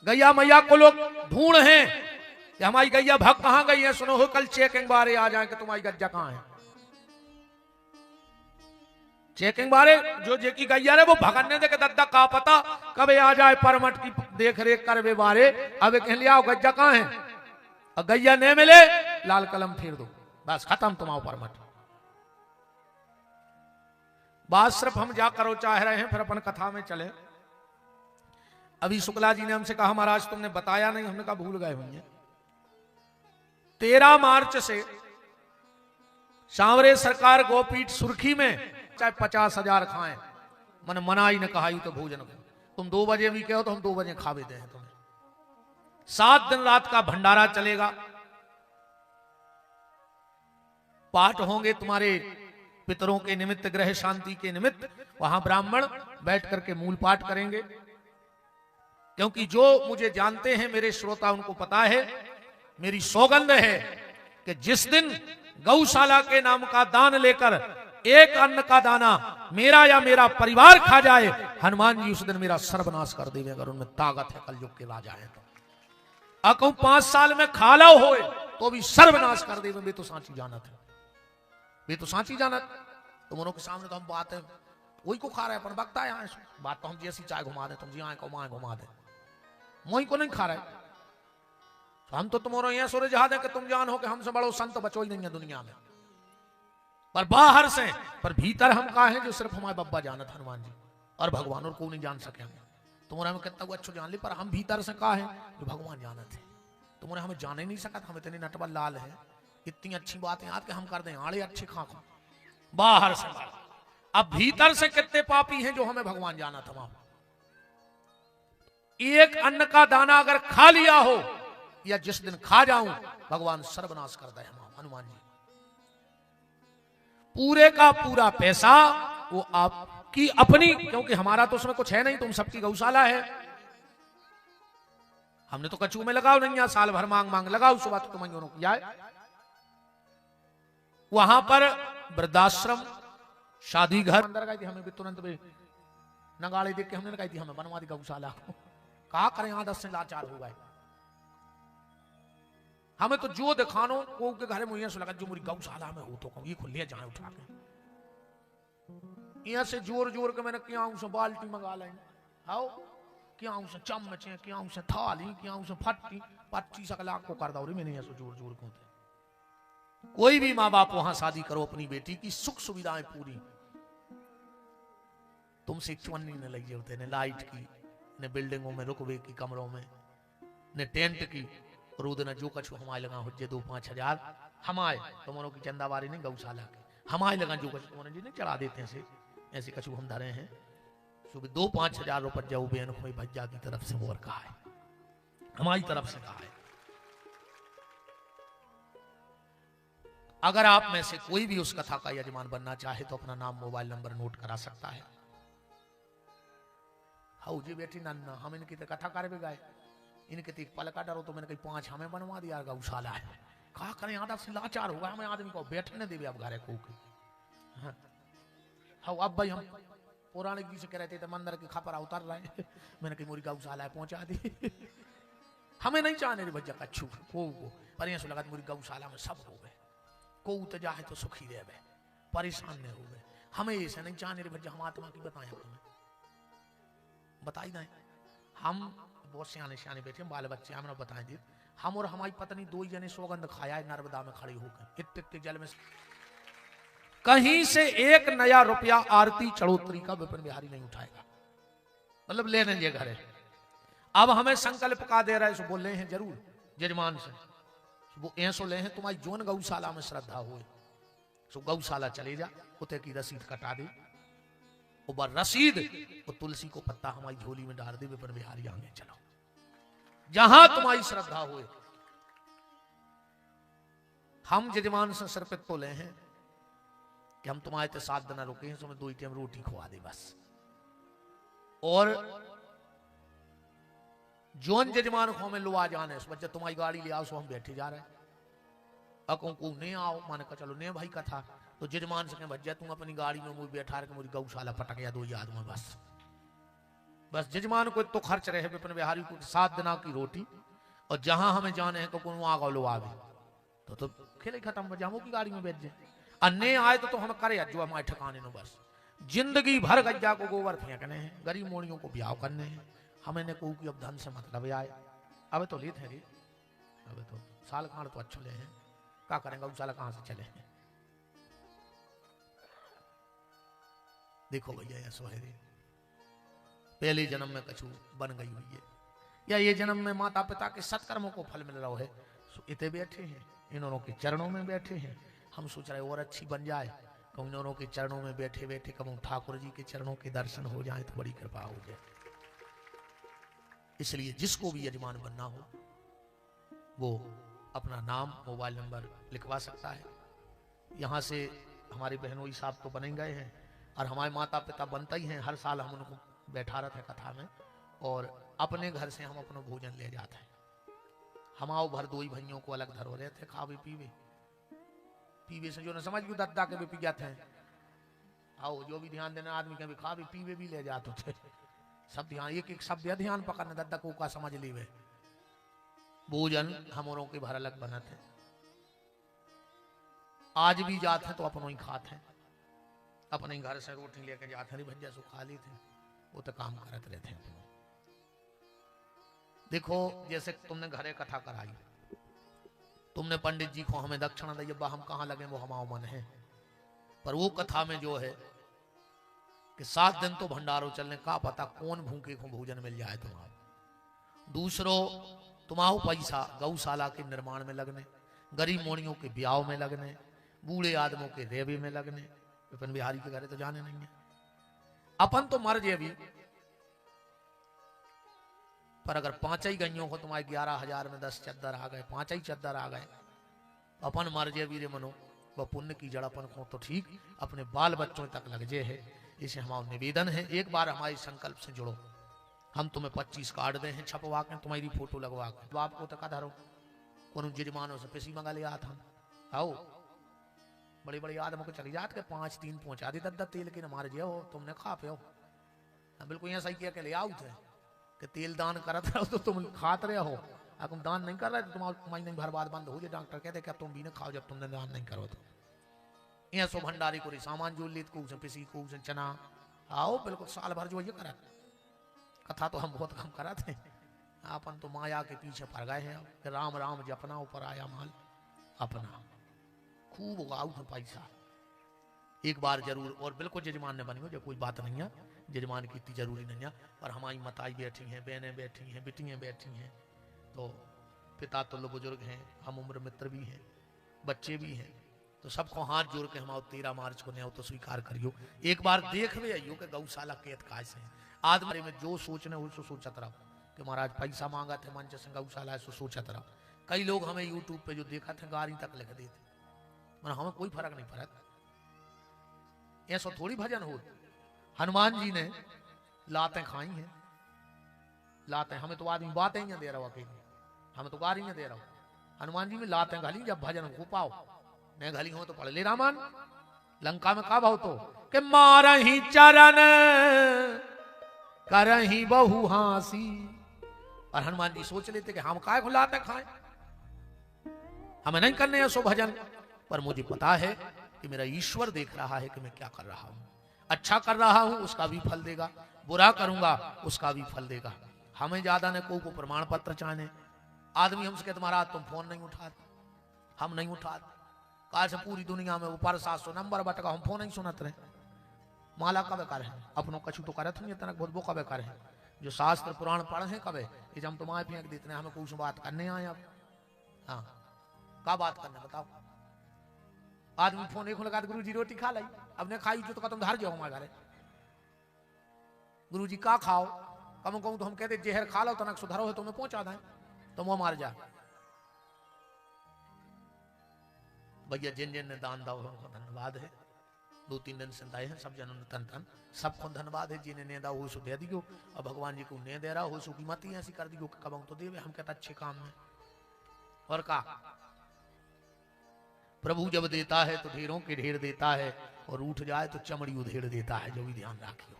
गैया मैया को लोग ढूंढ हैं कि हमारी गैया भाग कहां गई है, सुनो हो कल चेकिंग बारे आ जाए कि तुम्हारी गज्जा कहां है। चेकिंग बारे जो जेकी गैया रे वो भगन्ने दे के दद्दा का पता कबे आ जाए, परमट की देख रेख करवे बारे। अब कह लिया गज्जा कहां है, और गैया नहीं मिले लाल कलम फेर दो, बस खत्म तुम्हारा परमट। बात सिर्फ हम जा करो चाह रहे हैं, फिर अपन कथा में चले। अभी शुक्ला जी ने हमसे कहा महाराज तुमने बताया नहीं, हमने कहा भूल गए होंगे। 13 मार्च से सांवरे सरकार गोपीठ सुर्खी में चाहे 50,000 खाएं, मन मना ही ने कहा तो भोजन को तुम 2 बजे भी कहो तो हम 2 बजे खा भी दे तुम्हें। 7 दिन रात का भंडारा चलेगा, पाठ होंगे तुम्हारे पितरों के निमित्त, ग्रह शांति के निमित्त। वहां ब्राह्मण बैठ करके मूल पाठ करेंगे, क्योंकि जो मुझे जानते हैं मेरे श्रोता उनको पता है, मेरी सौगंध है कि जिस दिन गौशाला के नाम का दान लेकर एक अन्न का दाना मेरा या मेरा परिवार खा जाए, हनुमान जी उस दिन मेरा सर्वनाश कर देंगे, अगर उनमें ताकत है कलयुग के राजा है तो। कहूं 5 साल में खाला हो तो भी सर्वनाश कर देंगे। वे तो सांची जानत है, वे तो सांची जानत। तुम के सामने तो हम बात है वही को खा रहे अपन बकता है यहाँ बात तो हम जैसी चाय घुमा दे, तुम जी आए को माए घुमा दे, मोही को नहीं खा रहे। तो हम तो तुम्हारा यह सूर्य जहाज है कि तुम जान हो कि हमसे बड़ो संत बचो ही नहीं है दुनिया में, पर बाहर से, पर भीतर हम कहा है जो सिर्फ हमारे बब्बा जानत हनुमान जी और भगवान, और को नहीं जान सके। हम तुम्हारा हमें कितना अच्छो जान ली, पर हम भीतर से कहा है जो भगवान जानत है। तुम्हारे हमें जाने नहीं सका, हम इतने नटवर लाल है, इतनी अच्छी बातें याद के हम कर दें आड़े अच्छे खा खो बाहर से। अब भीतर से कितने पापी हैं जो हमें भगवान जाना था। एक अन्न का दाना अगर खा लिया हो या जिस दिन खा जाऊं भगवान सर्वनाश कर दे हनुमान जी। पूरे का पूरा पैसा वो आपकी अपनी, क्योंकि हमारा तो उसमें कुछ है नहीं, तुम सबकी गौशाला है। हमने तो कचू में लगाओ नहीं, साल भर मांग मांग लगाओ, सुबह तो तुम्हें दोनों किया है। वहां पर वृद्धाश्रम, शादी घर अंदर गई थी, हमें भी तुरंत भी नगाड़े देख के हमने कही थी हमें बनवा दी गौशाला। कहा करें यहाँ 10 से लाचार हो गए। हमें तो जो दिखानो को के घर मुझे से लगा जो मेरी गौशाला में हो तो कहूं ये खुले जाए उठा के यहाँ से जोर जोर के मैंने क्या से बाल्टी मंगा लें, आओ क्या से चम्मचे, क्या से थाली, क्या से फट्टी 25 लाख को कर दो रे मैंने यहाँ से जोर जोर को। कोई भी माँ बाप वहां शादी करो अपनी बेटी की सुख सुविधाएं पूरी, तुमसे चवन्नी ने लगी होते ने लाइट की, ने बिल्डिंगों में रुकवे की कमरों में, ने टेंट की, रोद न जो कछु हमारे लगा हो 2-5 हजार हमारे तुम्हारों की चंदावारी नहीं गौशाला की हमारे लगा जो कछु तुम्हारे जी नहीं चढ़ा देते हैं से ऐसे कछु हम धरे हैं। सुबह 2-5 हजार रुपये जाऊ बेन कोई भज्जा की तरफ से और कहा है, हमारी तरफ से कहा है। अगर आप में से कोई भी उस कथा का यजमान बनना चाहे तो अपना नाम मोबाइल नंबर नोट करा सकता है। हाउ जी बेटी नन्ना हम इनकी तो कथा कर भी गए, इनके तो पल का डरो तो मैंने कही 5 हमें बनवा दिया गौशाला है। कहा करें आधा से लाचार होगा, हमें आदमी को बैठने देवे अब घरे को। हाँ अब भाई हम पौराणिक जी से कह रहे थे तो मंदिर की खपरा उतर रहे, मैंने कही मोरी गौशाला पहुंचा दी। हमें नहीं चाहने भैया कच्छू को पर यहाँ से लगा मोरी गौशाला में सब हो गए, को तो जाए तो सुखी रहे, परेशान नहीं हो गए। हमें ऐसे नहीं चाहने रे भैया, हम आत्मा की बताएं तुम्हें बताई दें। हम बहुत सियाने सियाने बैठे बाल बच्चे हमने बताएं दी, हम और हमारी पत्नी 2 जने सौगंध खाया है नर्मदा में खड़ी होकर इतने जल में, कहीं से 1 नया रुपया आरती चढ़ोतरी का विपिन बिहारी नहीं उठाएगा, मतलब लेने ये घर है। अब हमें संकल्प का दे रहे सो बोल रहे हैं जरूर जजमान से, वो ऐसो ले हैं तुम्हारी जोन गौशाला में श्रद्धा हो सो गौशाला चले जा, उते की रसीद कटा दे, वो रसीद वो तुलसी को पत्ता हमारी झोली में डाल दे, विपिन बिहारी आगे चलो जहां तुम्हारी श्रद्धा हो। हम जजमान से सर्पित तो ले हैं कि हम तुम्हारे ते 7 दिन रुके हैं, तुम्हें 2 टाइम रोटी खुआ दे बस। और जोन जजमान को हमें लो आ जाने बच्चा तुम्हारी गाड़ी ले आओ सो हम बैठे जा रहे हैं, अको को नहीं आओ माने का चलो नहीं भाई कथा तो जजमान से भज्जा तुम अपनी गाड़ी में मुझे बैठा रहे मुझे गौशाला पटक या 2 याद में बस बस जजमान को तो खर्च रहे विपिन बिहारी को 7 दिन की रोटी, और जहां हमें जाने हैं तो वहां लो आवे तो खेले खत्म जामो की गाड़ी में बैठ जाए। अन्य आए तो हम करे जो हमारे ठिकाने नो बस जिंदगी भर गज्जा को गोबर फेंकने हैं, गरीब मोड़ियों को ब्याह करने हैं। हमें ने कहू कि अब धन से मतलब आए, अब तो लेते हैं अब तो साल खान तो अच्छे ले हैं, क्या करेंगे गौशाला कहां से चले हैं। देखो भैया यह सोहरे पहले जन्म में कछु बन गई हुई है, या ये जन्म में माता पिता के सत्कर्मों को फल मिल रहा है। इतने बैठे हैं, इन्होंने के चरणों में बैठे हैं। हम सोच रहे और अच्छी बन जाए, तो इन्होंने के चरणों में बैठे बैठे कब ठाकुर जी के चरणों के दर्शन हो जाए तो बड़ी कृपा हो जाए। इसलिए जिसको भी यजमान बनना हो वो अपना नाम मोबाइल नंबर लिखवा सकता है। यहाँ से हमारे बहनोई साहब तो बने गए हैं और हमारे माता पिता बनता ही हैं। हर साल हम उनको बैठा रहते हैं कथा में, और अपने घर से हम अपना भोजन ले जाते हैं। हम आओ भर दो ही भाइयों को अलग धरो रहे थे, खावे पीवे पीवे से जो न समझ गए दद्दा के भी पी जाते हैं। आओ जो भी ध्यान देना आदमी के भी खावे पीवे भी ले जाते थे, सब ध्यान एक एक शब्द ध्यान पकड़ना दद्दा को का समझ लीवे। भोजन हमरों के भर अलग बना थे, आज भी जाते हैं तो अपनों ही खाते हैं, अपने घर से रोटी लेके जाते हैं। भैया सो खा ली थे, वो तो काम करते रहते हैं अपनों। देखो जैसे तुमने घरे कथा कराई, तुमने पंडित जी को हमें दक्षिणा दी, हम कहां लगे वो हमारा मन है। पर वो कथा में जो है कि 7 दिन तो भंडारों चलने का पता कौन भूखे को भोजन मिल जाए तुम्हारा। दूसरों तुम्हारा पैसा गौशाला के निर्माण में लगने, गरीब मोड़ियों के ब्याह में लगने, बूढ़े आदमों के रेवे में लगने। विपिन बिहारी के घरे तो जाने नहीं है, अपन तो मर जे भी। पर अगर 5 ही गइयों को तुम्हारे 11,000 में 10 चद्दर आ गए, 5 ही चद्दर आ गए, अपन मर जे वीरे मनो वह पुण्य की जड़ अपन को तो ठीक अपने बाल बच्चों तक लग जे है। इसे हमारा निवेदन है, एक बार हमारे संकल्प से जुड़ो। हम तुम्हें 25 कार्ड दे हैं छपवा के, तुम्हारी फोटो लगवा के। तो आपको तक धरो कौन जजमानों से पैसी मंगा लिया था। आओ बड़े बड़े आदमों को चली जात के 5 3 पहुंचा दी दद्दा तेल के न मार जे हो, तुमने खा पे हो। बिल्कुल यहाँ सही किया के ले आओ थे कि तेल दान करत रहो तो तुम खाते रहे हो, अगर तुम दान नहीं कर रहे तो तुम्हारा महीने भर बाद बंद हो जाए। डॉक्टर कहते क्या तुम भी ना खाओ जब तुमने दान नहीं करो तो। यहाँ सो भंडारी को सामान जो लेत को पिसी को चना। आओ बिल्कुल साल भर जो ये करा कथा तो हम बहुत कम करा थे। अपन तो माया के पीछे पड़ गए हैं, राम राम जपना ऊपर आया माल अपना। खूब उगाऊ है पैसा एक बार जरूर। और बिल्कुल जजमान ने बनियो, जो कोई बात नहीं है, जजमान की इतनी जरूरी नहीं है। पर हमारी माताएं बैठी हैं, बहनें बैठी हैं, बेटियां बैठी हैं, तो पिता तो बुजुर्ग हैं, हम उम्र मित्र भी हैं, बच्चे भी हैं, तो सबको हाथ जोड़ के हम 13 मार्च को न्याय तो स्वीकार करियो। एक बार देख भी आइयो कि गौशाला के कैसे हैं। आदमी में जो सोचने वो सोचत रहो कि महाराज पैसा मांगा थे मंच से गौशाला सो सोचत रहो। कई लोग हमें यूट्यूब पे जो देखा थे गाड़ी तक लिख देते, मतलब हमें कोई फर्क नहीं पड़ा। ऐसा थोड़ी भजन हो। हनुमान जी ने लातें खाई हैं, लातें हमें तो आदमी बातें ही दे रहा हो अकेले, हमें तो गाड़ी नहीं दे रहा हो। हनुमान जी में लातें घाली, जब भजन हो पाओ नहीं घाली हो तो पढ़ ले रामान। लंका में का भाव तो कि मारही चरण करही बहु हासी। और हनुमान जी सोच लेते कि हम काय को लाते खाएं, हमें नहीं करने ऐसो भजन। पर मुझे पता है कि मेरा ईश्वर देख रहा है कि मैं क्या कर रहा हूं। अच्छा कर रहा हूं उसका भी फल देगा, बुरा करूंगा उसका भी फल देगा। हमें ज्यादा ने को प्रमाण पत्र चाहने। आदमी हमसे कहते महाराज तुम फोन नहीं उठाते, हम नहीं उठाते। काल से पूरी दुनिया में ऊपर 700 नंबर बटका, हम फोन नहीं सुनत रहे। माला कब कर है अपनों कछु तो करत नहीं इतना बहुत वो कब कर है। जो शास्त्र पुराण पढ़े हैं कब ये हम तुम्हारे फेंक देते हैं, हमें कुछ बात करने आए। अब हाँ का बात करने बताओ। आदमी फोन एक लगा गुरु जी रोटी खा लाई, अब ने खाई जो तो तुम धार जाओ हमारे घरे। गुरु जी का खाओ, कम कहूं तो हम कहते जहर खा लो तनक सुधरो है तुम्हें पहुंचा दें, तुम वो मार जा। भैया जिन जिन ने दान दाओ उनको धन्यवाद है। 2-3 दिन से दाए हैं सब जनों ने तन तन सबको धन्यवाद है। जिन्हें ने दा हो सो दे दियो, और भगवान जी को ने दे रहा हो सो की मत ही ऐसी कर दियो कब तो देवे। हम कहते अच्छे काम में और का प्रभु जब देता है तो ढेरों के ढेर देता है, और उठ जाए तो चमड़ी उधेड़ देता है। जो भी ध्यान रखियो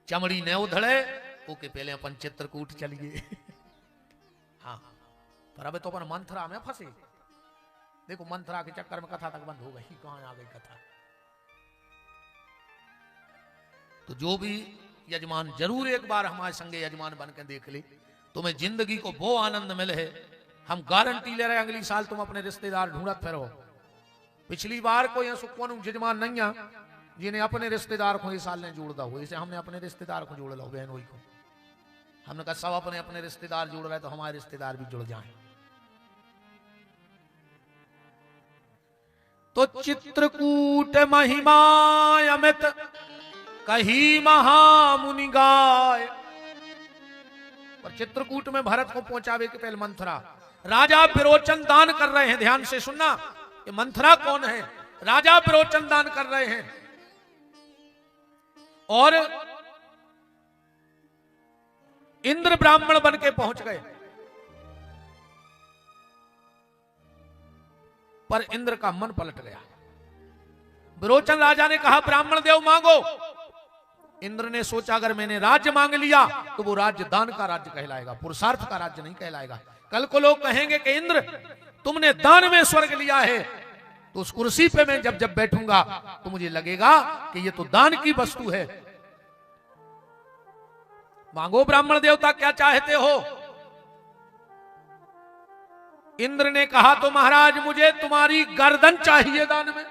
चमड़ी न उधड़े ओके पहले अपन चित्रकूट चलिए। हाँ पर अब तो अपन मंथरा में फंसे। देखो मंथरा के चक्कर में कथा तक बंद हो गई, कहां आ गई कथा। तो जो भी यजमान जरूर एक बार हमारे संगे यजमान बन के देख ले, तुम्हें जिंदगी को वो आनंद मिले है। हम गारंटी ले रहे हैं अगली साल तुम अपने रिश्तेदार ढूंढत फिरो, पिछली बार को यहाँ सुखवन जजमान नहीं आ जिन्हें अपने रिश्तेदार को इस साल ने जोड़ दा हो, इसे हमने अपने रिश्तेदार को जोड़ लो बहन वही को। हमने कहा सब अपने अपने रिश्तेदार जोड़ रहे तो हमारे रिश्तेदार भी जुड़ जाएं। तो चित्रकूट महिमा अमित कही महामुनि गाय। और चित्रकूट में भरत को पहुंचावे के पहले मंथरा राजा विरोचन दान कर रहे हैं। ध्यान से सुनना, ये मंथरा कौन है? राजा विरोचन दान कर रहे हैं और इंद्र ब्राह्मण बन के पहुंच गए। पर इंद्र का मन पलट गया। विरोचन राजा ने कहा ब्राह्मण देव मांगो। इंद्र ने सोचा अगर मैंने राज्य मांग लिया तो वो राज्य दान का राज्य कहलाएगा, पुरुषार्थ का राज्य नहीं कहलाएगा। कल को लोग कहेंगे कि इंद्र तुमने दान में स्वर्ग लिया है, तो उस कुर्सी पे मैं जब जब बैठूंगा तो मुझे लगेगा कि ये तो दान की वस्तु है। मांगो ब्राह्मण देवता क्या चाहते हो? इंद्र ने कहा तो महाराज मुझे तुम्हारी गर्दन चाहिए दान में।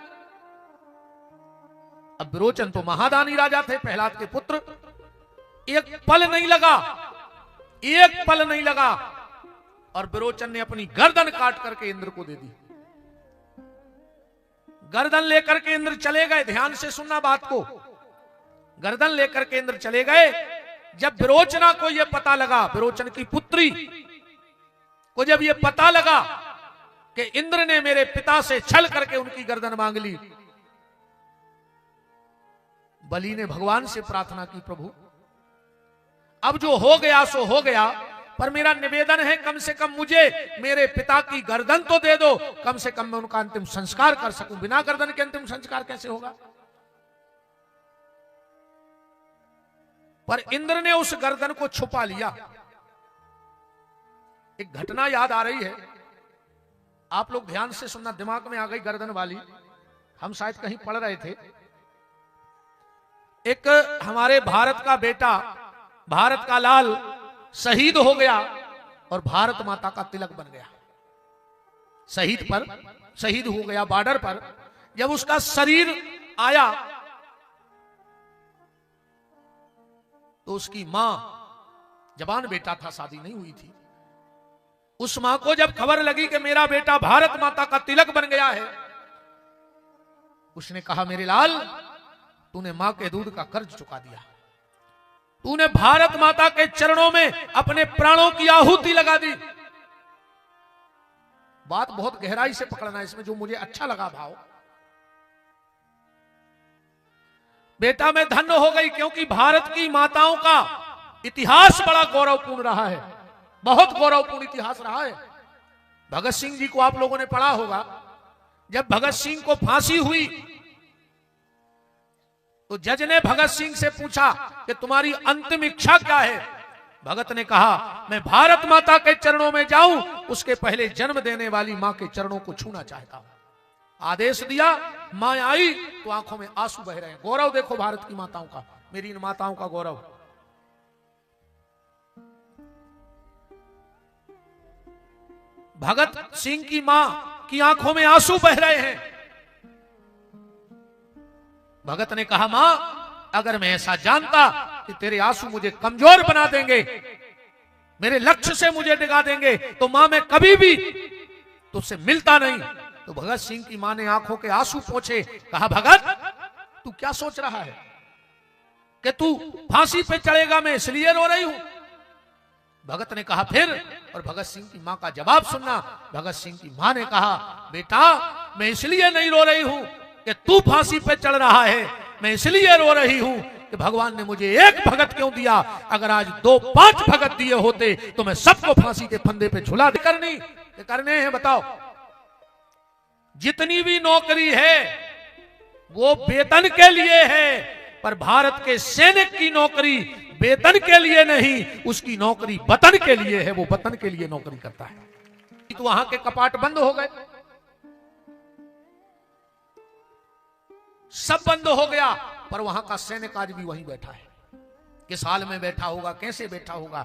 अब विरोचन तो महादानी राजा थे, प्रहलाद के पुत्र। एक पल नहीं लगा, एक पल नहीं लगा और विरोचन ने अपनी गर्दन काट करके इंद्र को दे दी। गर्दन लेकर के इंद्र चले गए। ध्यान से सुनना बात को। गर्दन लेकर के इंद्र चले गए। जब विरोचना को यह पता लगा, विरोचन की पुत्री को जब यह पता लगा कि इंद्र ने मेरे पिता से छल करके उनकी गर्दन मांग ली, बलि ने भगवान से प्रार्थना की प्रभु अब जो हो गया सो हो गया, पर मेरा निवेदन है कम से कम मुझे मेरे पिता की गर्दन तो दे दो, कम से कम मैं उनका अंतिम संस्कार कर सकूं। बिना गर्दन के अंतिम संस्कार कैसे होगा? पर इंद्र ने उस गर्दन को छुपा लिया। एक घटना याद आ रही है, आप लोग ध्यान से सुनना, दिमाग में आ गई गर्दन वाली। हम शायद कहीं पढ़ रहे थे, एक हमारे भारत का बेटा, भारत का लाल शहीद हो गया और भारत माता का तिलक बन गया। शहीद हो गया बॉर्डर पर। जब उसका शरीर आया तो उसकी मां, जवान बेटा था, शादी नहीं हुई थी, उस मां को जब खबर लगी कि मेरा बेटा भारत माता का तिलक बन गया है, उसने कहा मेरे लाल तूने मां के दूध का कर्ज चुका दिया, तूने भारत माता के चरणों में अपने प्राणों की आहुति लगा दी। बात बहुत गहराई से पकड़ना है इसमें, जो मुझे अच्छा लगा भाव। बेटा मैं धन्य हो गई, क्योंकि भारत की माताओं का इतिहास बड़ा गौरवपूर्ण रहा है, बहुत गौरवपूर्ण इतिहास रहा है। भगत सिंह जी को आप लोगों ने पढ़ा होगा, जब भगत सिंह को फांसी हुई तो जज ने भगत सिंह से पूछा कि तुम्हारी अंतिम इच्छा क्या है? भगत ने कहा मैं भारत माता के चरणों में जाऊं, उसके पहले जन्म देने वाली मां के चरणों को छूना चाहता हूं। आदेश दिया, मां आई तो आंखों में आंसू बह रहे हैं। गौरव देखो भारत की माताओं का, मेरी इन माताओं का गौरव। भगत सिंह की मां की आंखों में आंसू बह रहे हैं। भगत ने कहा मां अगर मैं ऐसा जानता कि तेरे आंसू मुझे कमजोर बना देंगे, मेरे लक्ष्य से मुझे डिगा देंगे, तो मां मैं कभी भी तुझसे मिलता नहीं। तो भगत सिंह की मां ने आंखों के आंसू पोंछे, कहा भगत तू क्या सोच रहा है कि तू फांसी पे चढ़ेगा, मैं इसलिए रो रही हूं? भगत ने कहा फिर, और भगत सिंह की मां का जवाब सुनना। भगत सिंह की मां ने कहा बेटा मैं इसलिए नहीं रो रही हूं कि तू फांसी पे चढ़ रहा है, मैं इसलिए रो रही हूं कि भगवान ने मुझे एक भगत क्यों दिया? अगर आज 2-5 भगत दिए होते तो मैं सबको फांसी के फंदे पे झुला दे। करने हैं बताओ। जितनी भी नौकरी है वो वेतन के लिए है, पर भारत के सैनिक की नौकरी वेतन के लिए नहीं, उसकी नौकरी वतन के लिए है। वो वतन के लिए नौकरी करता है। तो वहां के कपाट बंद हो गए, सब बंद हो गया, पर वहां का सैनिक आज भी वहीं बैठा है। किस हाल में बैठा होगा, कैसे बैठा होगा?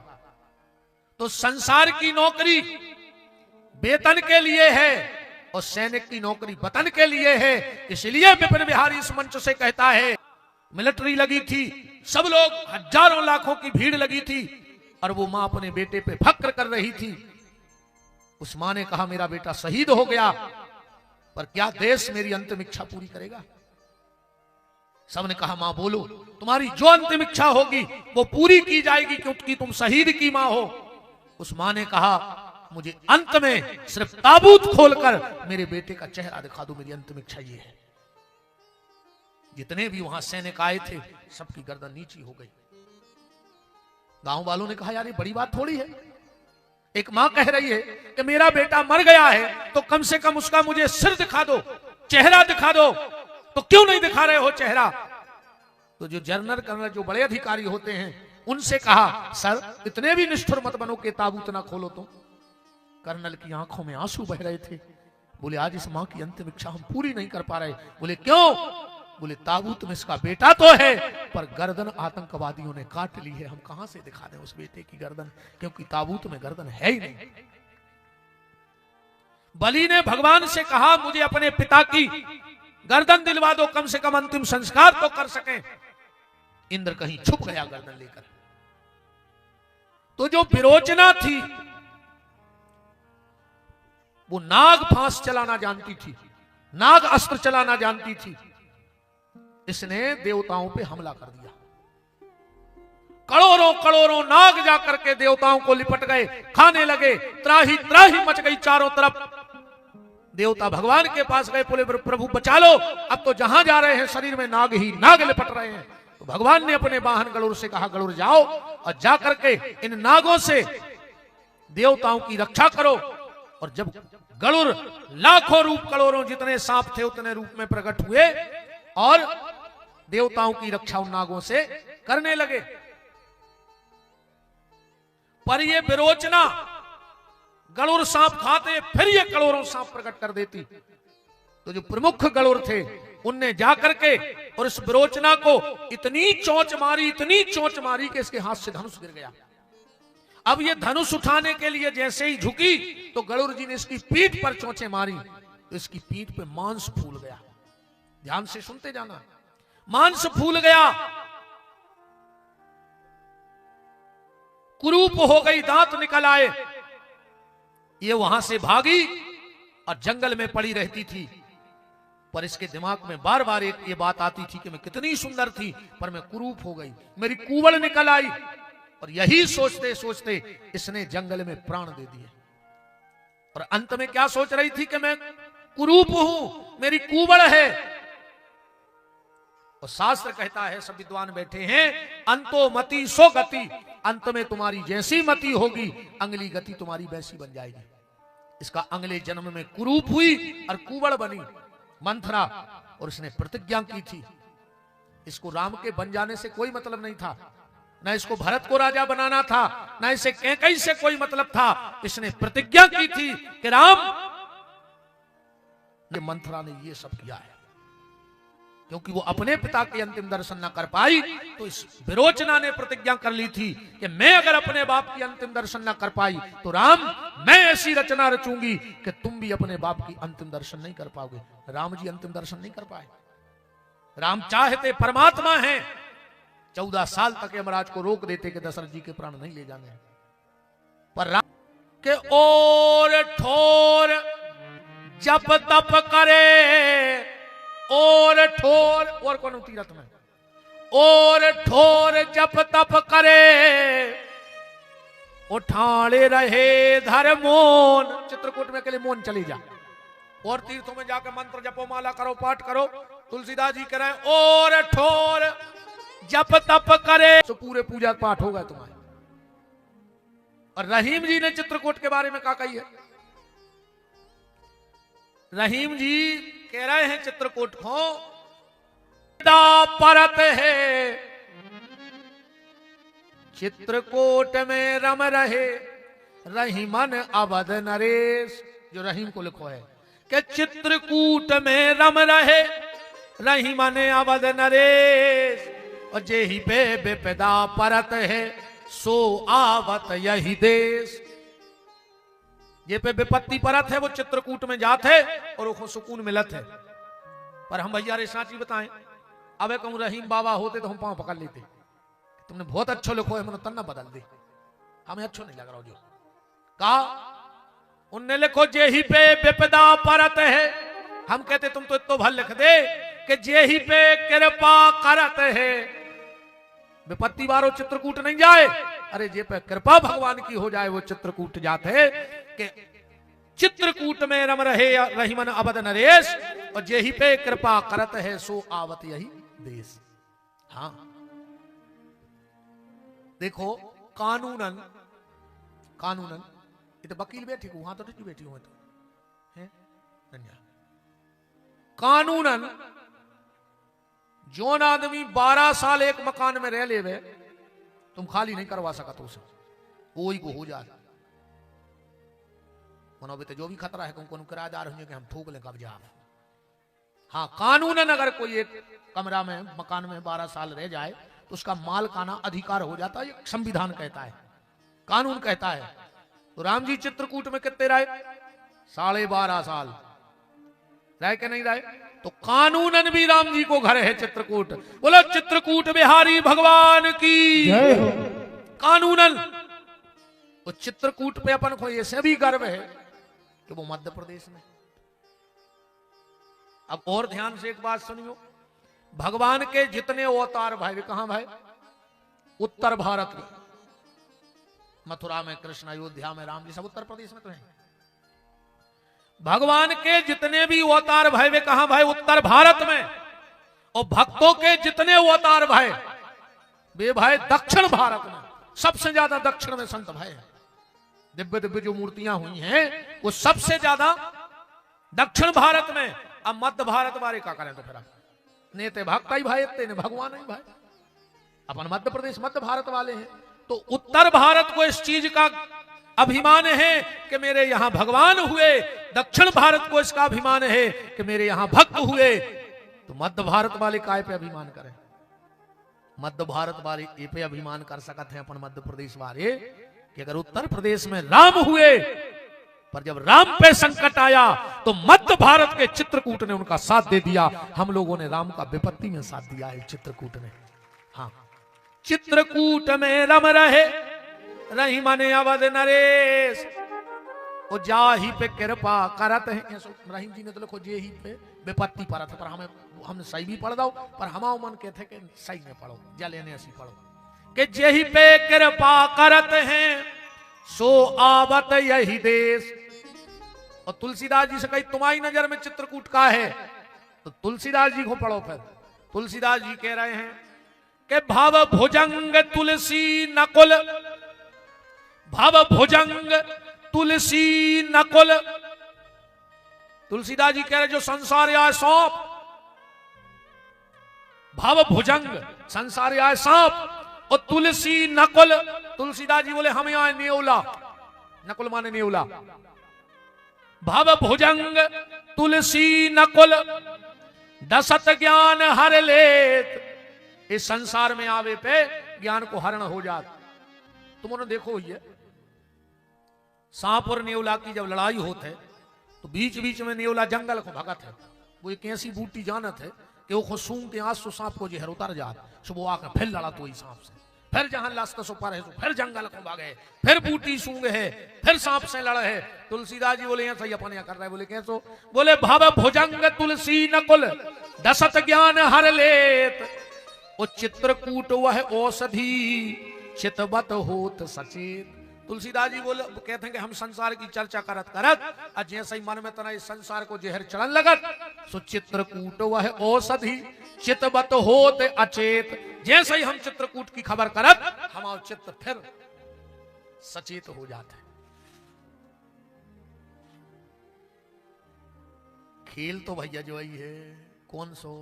तो संसार की नौकरी वेतन के लिए है, और सैनिक की नौकरी वतन के लिए है। इसलिए विपिन बिहारी इस मंच से कहता है, मिलिट्री लगी थी, सब लोग हजारों लाखों की भीड़ लगी थी और वो मां अपने बेटे पे फक्र कर रही थी। उस मां ने कहा मेरा बेटा शहीद हो गया, पर क्या देश मेरी अंतिम इच्छा पूरी करेगा? सबने कहा मां बोलो, तुम्हारी जो अंतिम इच्छा होगी वो पूरी की जाएगी क्योंकि तुम शहीद की मां हो। उस मां ने कहा मुझे अंत में सिर्फ ताबूत खोलकर मेरे बेटे का चेहरा दिखा दो, मेरी अंतिम इच्छा ये है। जितने भी वहां सैनिक आए थे सबकी गर्दन नीची हो गई। गांव वालों ने कहा यार ये बड़ी बात थोड़ी है, एक मां कह रही है कि मेरा बेटा मर गया है तो कम से कम उसका मुझे सिर दिखा दो, चेहरा दिखा दो, तो क्यों नहीं दिखा रहे हो चेहरा? तो जो जनरल कर्नल जो बड़े अधिकारी होते हैं उनसे कहा सर इतने भी निष्ठुर मत बनो कि ताबूत ना खोलो। तो कर्नल की आंखों में आंसू बह रहे थे। बोले आज इस मां की अंतिम इच्छा हम पूरी नहीं कर पा रहे। बोले क्यों? बोले ताबूत में इसका बेटा तो है पर गर्दन आतंकवादियों ने काट ली है, हम कहां से दिखा दें उस बेटे की गर्दन, क्योंकि ताबूत में गर्दन है ही नहीं। बलि ने भगवान से कहा मुझे अपने पिता की गर्दन दिलवा दो, कम से कम अंतिम संस्कार तो कर सकें। इंद्र कहीं छुप गया गर्दन लेकर। तो जो विरोचना थी वो नाग फांस चलाना जानती थी, नाग अस्त्र चलाना जानती थी। इसने देवताओं पे हमला कर दिया। करोड़ों करोड़ों नाग जाकर के देवताओं को लिपट गए, खाने लगे, त्राही त्राही मच गई चारों तरफ। देवता भगवान के पास गए, बोले प्रभु बचा लो, अब तो जहां जा रहे हैं शरीर में नाग ही नाग लिपट रहे हैं। तो भगवान ने अपने वाहन गरुड़ से कहा गरुड़ जाओ और जाकर के इन नागों से देवताओं की रक्षा करो। और जब गरुड़ लाखों रूप करोड़ों जितने सांप थे उतने रूप में प्रकट हुए और देवताओं की रक्षा उन नागों से करने लगे। पर ये विरोचना गरुड़ सांप खाते फिर ये करोड़ों सांप प्रकट कर देती। तो जो प्रमुख गरुड़ थे उनने जाकर के और इस विरोचना को इतनी चोंच मारी, इतनी चोंच मारी कि इसके हाथ से धनुष गिर गया। अब ये धनुष उठाने के लिए जैसे ही झुकी तो गरुड़ जी ने इसकी पीठ पर चोंचे मारी, तो इसकी पीठ पे मांस फूल गया। ध्यान से सुनते जाना, मांस फूल गया, कुरूप हो गई, दांत निकल आए। ये वहां से भागी और जंगल में पड़ी रहती थी। पर इसके दिमाग में बार बार एक ये बात आती थी कि मैं कितनी सुंदर थी पर मैं कुरूप हो गई, मेरी कुंवड़ निकल आई। और यही सोचते सोचते इसने जंगल में प्राण दे दिए। और अंत में क्या सोच रही थी कि मैं कुरूप हूं, मेरी कुंवड़ है। और शास्त्र कहता है, सब विद्वान बैठे हैं, अंतो मति सो गति, अंत में तुम्हारी जैसी मति होगी अगली गति तुम्हारी वैसी बन जाएगी। इसका अगले जन्म में कुरूप हुई और कुंवड़ बनी मंथरा। और इसने प्रतिज्ञा की थी, इसको राम के बन जाने से कोई मतलब नहीं था, न इसको भरत को राजा बनाना था, न इसे कैकेयी से कोई मतलब था। इसने प्रतिज्ञा की थी कि राम, मंथरा ने ये सब किया है क्योंकि वो अपने पिता के अंतिम दर्शन न कर पाई। तो इस विरोचना ने प्रतिज्ञा कर ली थी कि मैं अगर अपने बाप की अंतिम दर्शन न कर पाई तो राम, मैं ऐसी रचना रचूंगी कि तुम भी अपने बाप की अंतिम दर्शन नहीं कर पाओगे। राम जी अंतिम दर्शन नहीं कर पाए। राम चाहते परमात्मा हैं, 14 साल तक यमराज को रोक देते कि दशरथ जी के प्राण नहीं ले जाने। पर राम के और ठोर जप तप करे, और ठोर, और कौन तीरथ में, और ठोर जप तप करे, उठाड़े रहे धर्मोन। चित्रकूट में के लिए मोन चली जा, और तीर्थों में जाकर मंत्र जपो, माला करो, पाठ करो। तुलसीदास जी कह रहे हैं और ठोर जप तप करे तो पूरे पूजा पाठ होगा तुम्हारे। और रहीम जी ने चित्रकूट के बारे में क्या कही है? रहीम जी कह रहे हैं चित्रकूट को, परत है चित्रकूट में रम रहे रहीमन अवध नरेश। जो रहीम को लिखो है कि चित्रकूट में रम रहे रहीमन अवध नरेश, और जेहि पे बेपदा परत है सो आवत यही देश। जे पे विपत्ति परत है वो चित्रकूट में जात है और वो सुकून मिलत है। पर हम भैया रे साची बताएं, अब कहूं रहीम बाबा होते तो हम पांव पकड़ लेते, तुमने बहुत अच्छो लिखो है, मैंने तन्ना बदल दे, हमें अच्छो नहीं लग रहा जो कहा उनने। लिखो जे ही पे विपदा परत है, हम कहते तुम तो इतो भल लिख दे कि जे ही पे कृपा करत है। विपत्ति वारो चित्रकूट नहीं जाए, अरे जे पे कृपा भगवान की हो जाए वो चित्रकूट जाते है कि चित्रकूट में रम रहे रहीमन अवध नरेश, और जे ही पे कृपा करत है सो आवत यही देश। हाँ देखो कानूनन कानूनन, ये तो वकील बैठी हूं, वहां तो नहीं बैठी हूं, तो है कानूनन जोन आदमी 12 साल एक मकान में रह ले वे, तुम खाली नहीं करवा सकते उसे, कोई को हो जाए मनोबे जो भी खतरा है कौन किराएदार होंगे कि हम थूक लें कब्जा। हाँ कानूनन अगर कोई एक कमरा में मकान में 12 साल रह जाए तो उसका मालकाना अधिकार हो जाता है, संविधान कहता है, कानून कहता है। तो राम जी चित्रकूट में कितने रहे? 12.5 साल रहे के नहीं रहे? तो कानूनन भी राम जी को घर है चित्रकूट। बोलो चित्रकूट बिहारी भगवान की कानूनन। वो चित्रकूट पे अपन को ऐसे भी गर्व है कि वो मध्य प्रदेश में। अब और ध्यान से एक बात सुनियो, भगवान के जितने अवतार भाई कहां भाई? उत्तर भारत में, मथुरा में कृष्ण, अयोध्या में राम जी, सब उत्तर प्रदेश में तो हैं। भगवान के जितने भी अवतार भाई वे कहां भाई? उत्तर भारत में। और भक्तों के जितने अवतार भाई वे भाई दक्षिण भारत में, सबसे ज्यादा दक्षिण में संत भाई है। दिव्य दिव्य जो मूर्तियां हुई हैं वो सबसे ज्यादा दक्षिण भारत में। अब मध्य भारत वाले क्या करें? तो फिर नेते भक्त ही भाई, इतने भगवान ही भाई। अपन मध्य प्रदेश मध्य भारत वाले हैं, तो उत्तर भारत को इस चीज का अभिमान है कि मेरे यहां भगवान हुए, दक्षिण भारत को इसका अभिमान है कि मेरे यहां भक्त हुए। तो मध्य भारत वाले काय पे अभिमान करें? मध्य भारत वाले ये पे अभिमान कर सकते हैं अपन मध्य प्रदेश वाले कि अगर उत्तर प्रदेश में राम हुए, पर जब राम पे संकट आया तो मध्य भारत के चित्रकूट ने उनका साथ दे दिया। हम लोगों ने राम का विपत्ति में साथ दिया है चित्रकूट ने। हाँ चित्रकूट में रम रहे रहीमन अवध नरेश, वो जाही पे कृपा करत है। रहीम जी ने तो लिखो जे ही पे विपत्ति परत, पर हमें हमने सही भी पढ़ दो, पर हमारा मन कहते कि सही में पढ़ो, जलेने ऐसी पढ़ो कि जे ही पे कृपा करत हैं सो आवत यही देश। और तुलसीदास जी से कही तुम्हारी नजर में चित्रकूट का है, तो तुलसीदास जी को पढ़ो। फिर तुलसीदास जी कह रहे हैं कि भव भुजंग तुलसी नकुल, भव भुजंग तुलसी नकुल। तुलसीदास जी कह रहे जो संसार आए सौंप, भव भुजंग संसार आए सौंप, और तुलसी नकुल। तुलसीदास जी बोले हम आए नेवला, नकुल माने नेवला। भव भुजंग तुलसी नकुल दसत ज्ञान हर लेत। इस संसार में आवे पे ज्ञान को हरण हो जात। तुमने देखो ही है सांप और नेवला की जब लड़ाई होत है तो बीच बीच में नेवला जंगल को भगत है। वो एक ऐसी बूटी जानत है कि वो खुद सूंघ के आंसू सांप को जहर उतर जात, सो वो आकर फिर लड़ा तो ही सांप से, फिर जहां लास्ट सो पर है तो फिर जंगल को भागे, फिर बूटी सूंघ है, फिर सांप से लड़ है। तुलसीदास जी बोले यहाँ सही अपन यहाँ कर रहा है। बोले कैसो? बोले भव भुजंग तुलसी नकुल दसत ज्ञान हर लेत। वो चित्रकूट वह औषधि चितवत होत सचेत। तुलसीदास जी बोले कहते हैं कि हम संसार की चर्चा करत करत और जैसे ही मन में तना इस संसार को जहर चढ़न लगत, सो चित्रकूट वह औषधि चितवत होत अचेत। जैसे ही हम चित्रकूट की खबर करत हमारा चित्त फिर सचेत हो जाता है। खेल तो भैया जो ही है कौन सो?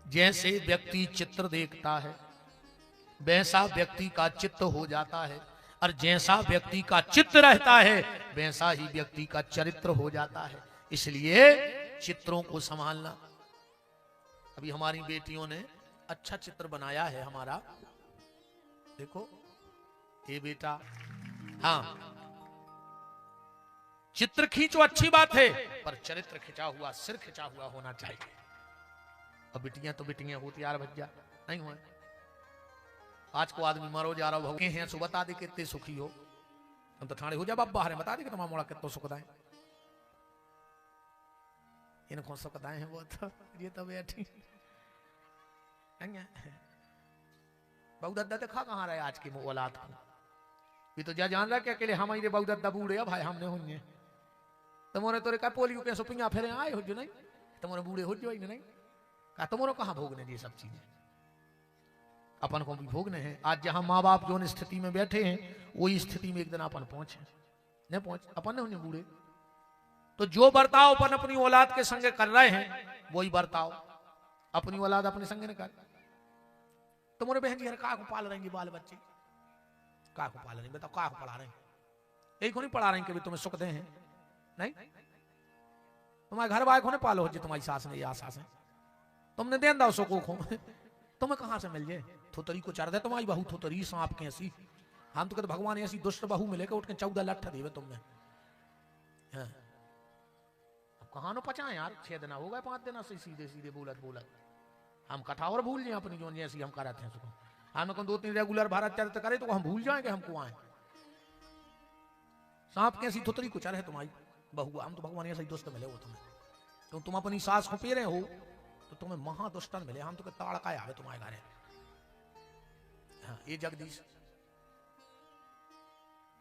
जैसे व्यक्ति चित्र देखता है वैसा व्यक्ति का चित्त हो जाता है, और जैसा व्यक्ति का चित्त रहता है वैसा ही व्यक्ति का चरित्र हो जाता है। इसलिए चित्रों को संभालना। अभी हमारी बेटियों ने अच्छा चित्र बनाया है हमारा, देखो ये बेटा, हाँ चित्र खींचो अच्छी बात है, पर चरित्र खिंचा हुआ, सिर खिंचा हुआ होना चाहिए। अब बिटियां तो बिटियां होती यार भज्जा नहीं हुए। आज को आदमी मरो जा रहा हो हैं सो बता दे कितने सुखी हो, हम तो थाने हो जा बाबा बाहर बता दे कि तुम्हारा मोड़ा कितना सुखदाए, इनको सुखदाए हैं वो तो ये तो बैठी बहु दद्दा देखा कहाँ रहे आज की औलाद को, ये तो जा जान रहा कि अकेले हमारे बहु दद्दा बूढ़े भाई हमने होंगे तुम्हारे तोरे का पोलियो के सुपिया फेरे आए हो जो नहीं, तुम्हारे बूढ़े हो जो नहीं का तुम्हारे कहाँ भोगने ये सब चीजें, अपन को भी भोगने हैं। आज जहां माँ बाप जो स्थिति में बैठे हैं वही स्थिति में एक दिन अपन पहुंचे नहीं पहुंच अपन नहीं बूढ़े, तो जो बर्ताव अपन अपनी औलाद के संगे कर रहे हैं वही बर्ताव अपनी औलाद अपने संगे ने कर। तुम्हारे बहन जी का को पाल रहे बाल बच्चे, का को पाल रहे बताओ, का को पढ़ा रहे एक को नहीं पढ़ा रहे कि तुम्हें सुख दे हैं नहीं, तुम्हारे घर वाले को नहीं पालो जी, तुम्हारी सास ने या सास है तुमने दे दो सुखो खो तुम्हें कहां से मिल जाए, थोतरी को चढ़ दे तुम्हारी बहू थोतरी सांप के ऐसी, हम तो कहते भगवान ऐसी दुष्ट बहू मिलेगा उठ के 14 लट्ठ देवे तुमने। हाँ। अब कहां नो पचाए यार, 6 दिन हो गए 5 दिन से सीधे सीधे बोलत बोलत हम कथा और भूल जाए अपनी जो जैसी हम कराते हैं सुखो, हम 2-3 रेगुलर भारत चरित्र करे तो हम भूल जाएंगे हमको आए सांप कैसी थोतरी को चढ़ है तुम्हारी बहू, हम तो भगवान ऐसा ही दुष्ट मिले हो तुम्हें, तो तुम अपनी सास को पेरे हो तो तुम्हें महादुष्टन मिले, हम तो ताड़का आवे तुम्हारे घर। हाँ, ये जगदीश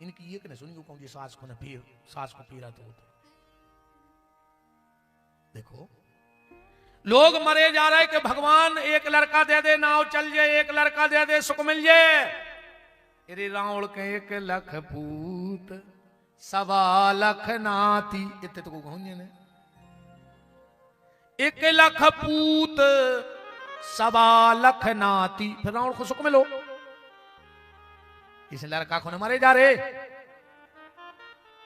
इनकी एक ने सुनी कौन जी सास को न पीर, सास को पीरा तो देखो लोग मरे जा रहे कि भगवान एक लड़का दे दे नाव चल जाए, एक लड़का दे दे सुख मिल जाए। अरे रावण के 1 लाख पूत 1.25 लाख नाती, इतने तो कहूंगे ने 1 लाख पूत 1.25 लाख नाती, फिर रावण को सुख मिलो। इस लड़का को न मारे जा रहे,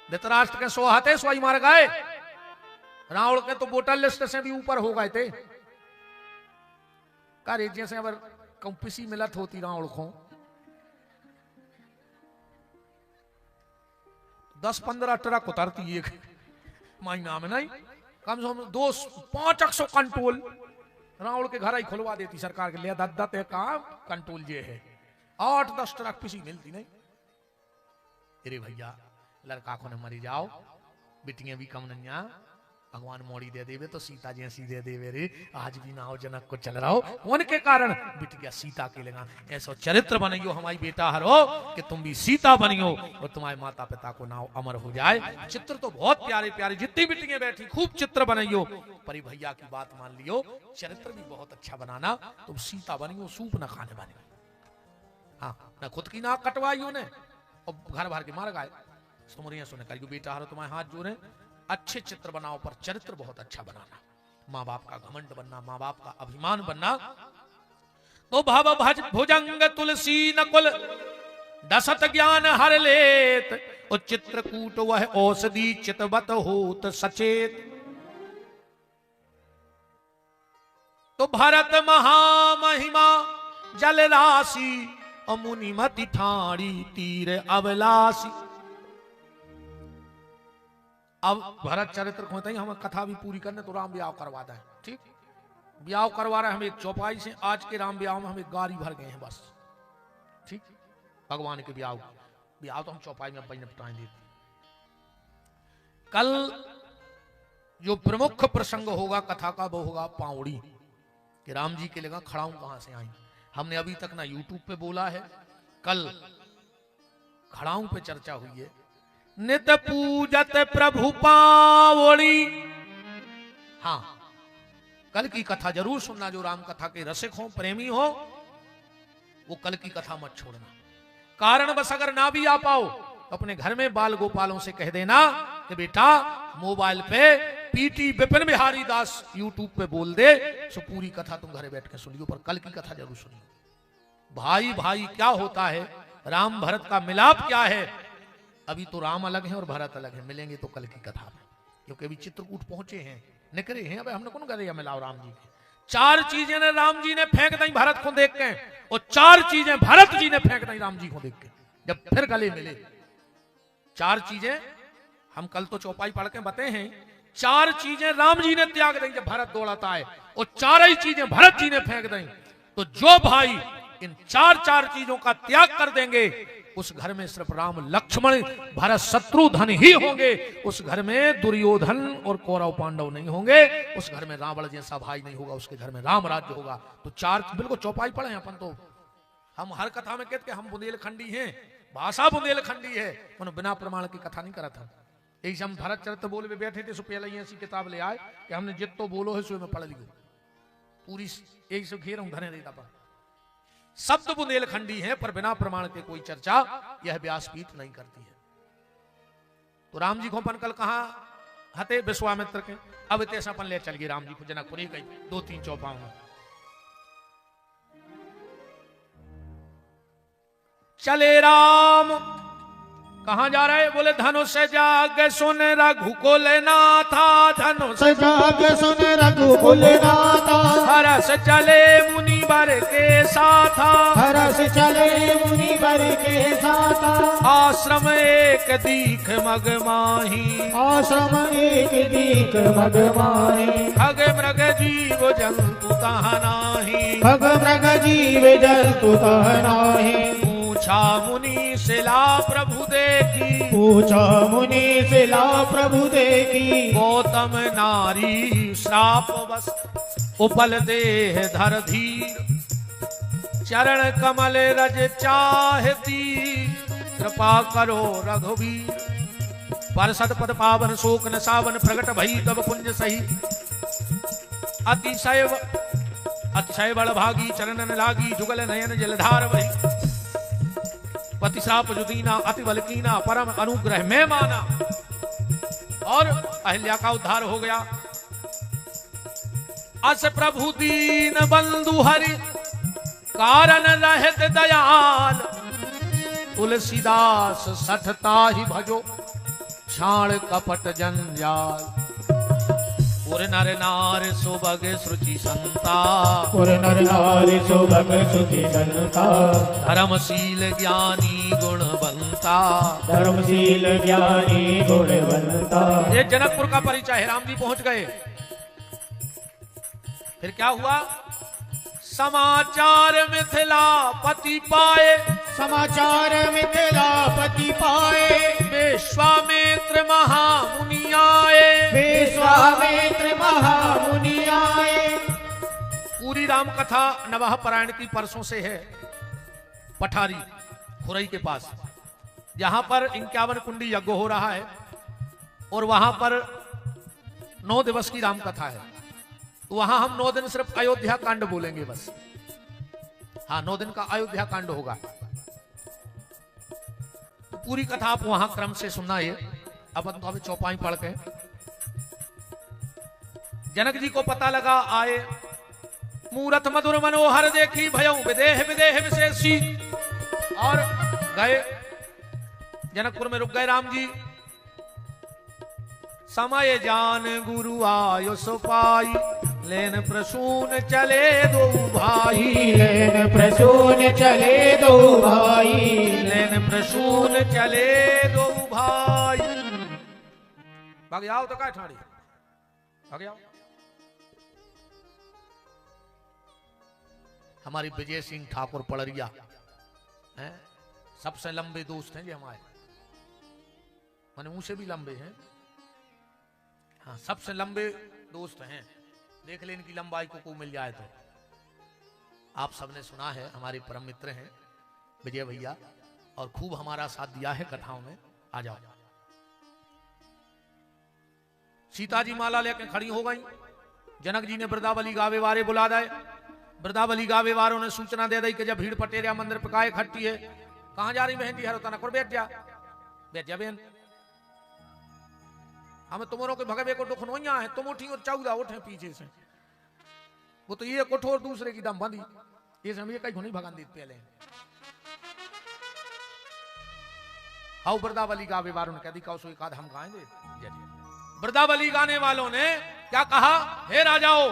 धृतराष्ट्र के 100 हाथे 100 ही मार गए, रावण के तो वोटर लिस्ट से भी ऊपर हो गए थे। कार्य जैसे अगर कंपिसी मिलत होती रावण को 10-15 ट्रक उतरती एक महीना में, नहीं कम से कम 200-500 कंट्रोल रावण के घर ही खुलवा देती सरकार के लिए, दद्दत काम कंट्रोल ये है, 8-10 ट्रक पिसी मिलती नहीं। अरे भैया लड़का को न मरी जाओ, बिटियां भी कम नहीं, भगवान मोड़ी दे देवे तो सीता जैसी दे देवे रे, आज भी ना हो जनक को चल रहा हो उनके कारण बिटिया सीता के लगा, ऐसा चरित्र बनियो हमारी बेटा हर हो कि तुम भी सीता बनियो और तुम्हारे माता पिता को नाव अमर हो जाए। चित्र तो बहुत प्यारे प्यारे, जितनी बिटियां बैठी खूब चित्र बनाइयो, पर भैया की बात मान लियो चरित्र भी बहुत अच्छा बनाना, तुम सीता बनियो सूप न खाने बनियो। हाँ, न खुद की नाक कटवाइयो ने और घर भर के मार गए, तुम्हारे सुने करियो बेटा हर तुम्हारे हाथ जोड़े, अच्छे चित्र बनाओ पर चरित्र बहुत अच्छा बनाना, माँ बाप का घमंड बनना, माँ बाप का अभिमान बनना। तो भव भज भुजंग तुलसी नकुल दसत ज्ञान हर लेत, और चित्रकूट वह औषधि चितवत होत सचेत। तो भरत महामहिमा जल राशि और मुनिमति ठाड़ी तीर अवलासी। अब भरत चरित्र होते ही हम कथा भी पूरी करने तो राम ब्याह करवाता है, ठीक ब्याह करवा रहे हैं हम एक चौपाई से, आज के राम ब्याह में हम एक गाड़ी भर गए हैं बस, ठीक भगवान के ब्याह तो हम चौपाई में अपने निपटाएंगे। कल जो प्रमुख प्रसंग होगा कथा का वो होगा पाउड़ी, कि राम जी के लगा खड़ाऊं कहां से आई। हमने अभी तक ना यूट्यूब पे बोला है, कल खड़ाऊं पे चर्चा हुई है। नित पूजत प्रभु पावड़ी, हाँ कल की कथा जरूर सुनना, जो राम कथा के रसिक हो प्रेमी हो वो कल की कथा मत छोड़ना। कारण बस अगर ना भी आ पाओ अपने घर में बाल गोपालों से कह देना कि बेटा मोबाइल पे पीटी विपिन बिहारी दास यूट्यूब पे बोल दे, सो पूरी कथा तुम घरे बैठ के सुनियो, पर कल की कथा जरूर सुनियो। भाई भाई क्या होता है, राम भरत का मिलाप क्या है, अभी तो राम अलग है और भरत अलग है, मिलेंगे तो कल की कथा में, क्योंकि अभी चित्रकूट पहुंचे हैं, निकले हैं, अब हमने कौन करे मिलाओ राम जी के। 4 चीजें ने राम जी ने फेंक दी भरत को देख के, और 4 चीजें भरत जी ने फेंक दी राम जी को देख के, जब फिर गले मिले। 4 चीजें हम कल तो चौपाई पढ़ के बते हैं, 4 चीजें राम जी ने त्याग दी जब भरत दौड़ाता है, और 4 ही चीजें भरत जी ने फेंक दी। तो जो भाई इन 4 चीजों का त्याग कर देंगे, उस घर में सिर्फ राम लक्ष्मण भरत शत्रुघ्न ही होंगे। उस घर में दुर्योधन और कौरव पांडव नहीं होंगे। उस घर में रावण जैसा भाई नहीं होगा। उसके घर में राम राज्य होगा। तो 4 बिल्कुल चौपाई पढ़े अपन तो। हम हर कथा में कहते हम बुंदेलखंडी हैं, भाषा बुंदेलखंडी है, उन्होंने बिना प्रमाण की कथा नहीं करा था। एक हम भरत चरित्र बोल में बैठे थे, सो पहले ऐसी किताब ले आए कि हमने जितो बोलो है सो में पढ़ लियो पूरी, एक से घेर हूं धने देता पर शब्द बुंदेलखंडी है, पर बिना प्रमाण के कोई चर्चा यह व्यासपीठ नहीं करती है। तो राम जी को अपन कल कहा हते विश्वामित्र के, अब इतना अपन ले चल गए राम जी को जनकपुरी कही 2-3 चौपाओं में। चले राम कहां जा रहे? बोले धनुष जाग सुन रघुकुल नाथा, धनुष जाग सुन रघुकुल नाथा, हरस चले मुनि वर के साथा, हरस चले मुनि वर के साथा, आश्रम एक दीख मग माही, आश्रम एक दीख मग माही, खग मृग जीव जंतु तह नाही, खग मृग जीव जंतु तह नाही, पूछा मुनि शिला प्रभु देखी, पूछा मुनि शिला प्रभु देखी, गौतम नारी श्राप बस उपल देह धर धीर, चरण कमल रज चाहती, कृपा करो रघुवीर, परसद पद पावन शोक न सावन, प्रगट भई तब कुंज सही, अतिशय बड़ भागी, चरणन लागी, जुगल नयन जलधार वही, पति श्राप जुदीना, अति बलकीना, परम अनुग्रह में माना, और अहिल्या का उद्धार हो गया। अस प्रभु दीन बंधु हरि, कारण रहत दयाल, तुलसीदास सठता ही भजो, छाण कपट जंजाल, पुर नर नार सुभग सुचि संता, पुर नर नार सुभग सुचि संता, धर्मशील ज्ञानी गुणवंता, धर्मशील ज्ञानी गुणवंता। ये जनकपुर का परिचय है। राम जी पहुंच गए। फिर क्या हुआ? समाचार मिथिलापति पाए, समाचार मिथिलापति पाए, विश्वामित्र महामुनि आए, विश्वामित्र महामुनि आए। पूरी राम कथा नवह परायण की परसों से है। पठारी खुरई के पास, जहां पर 51 कुंडी यज्ञ हो रहा है, और वहां पर 9 दिवस की राम कथा है। तो वहां हम 9 दिन सिर्फ अयोध्या कांड बोलेंगे बस। हाँ, 9 दिन का अयोध्या कांड होगा। तो पूरी कथा आप वहां क्रम से सुनना है। अब तो अभी चौपाई पढ़ के जनक जी को पता लगा, आए मूरत मधुर मनोहर देखी, भयऊ विदेह विदेह विशेषी, और गए जनकपुर में रुक गए राम जी। समय जान गुरु आयो सो पाई, लेन प्रसून चले दो भाई, लेन प्रसून चले दो भाई, लेन प्रसून चले दो भाई। भाग जाओ तो क्या ठाड़ी, भाग जाओ। हमारी विजय सिंह ठाकुर पड़रिया हैं, सबसे लंबे दोस्त हैं जी हमारे, माने मुंह से भी लंबे हैं। हाँ, सबसे लंबे दोस्त हैं। देख ले इनकी लंबाई को मिल जाए तो। आप सबने सुना है, हमारे परम मित्र हैं विजय भैया, और खूब हमारा साथ दिया है कथाओं में। आ जाओ। सीता जी माला लेकर खड़ी हो गई। जनक जी ने वृंदावली गावे वारे बुला दे। वृंदावली गावे वारों ने सूचना दे दी कि जब भीड़ पटेरिया मंदिर पे काय खट्टी है। कहां जा रही बहन जी? हरो तना बैठ जा, बैठ जा बहन। हमें तुमरों के भगवे को दुख नोइया है, तुम उठी और 14 उठे पीछे से। वो तो ये कोठो और दूसरे की दम बंदी, ये हम ये कहीं नहीं भगान दी पहले। आओ वृंदावली गावे वालों ने कह दी, कहो सो एक आध हम गाएंगे। वृंदावली गाने वालों ने क्या कहा? हे राजाओ,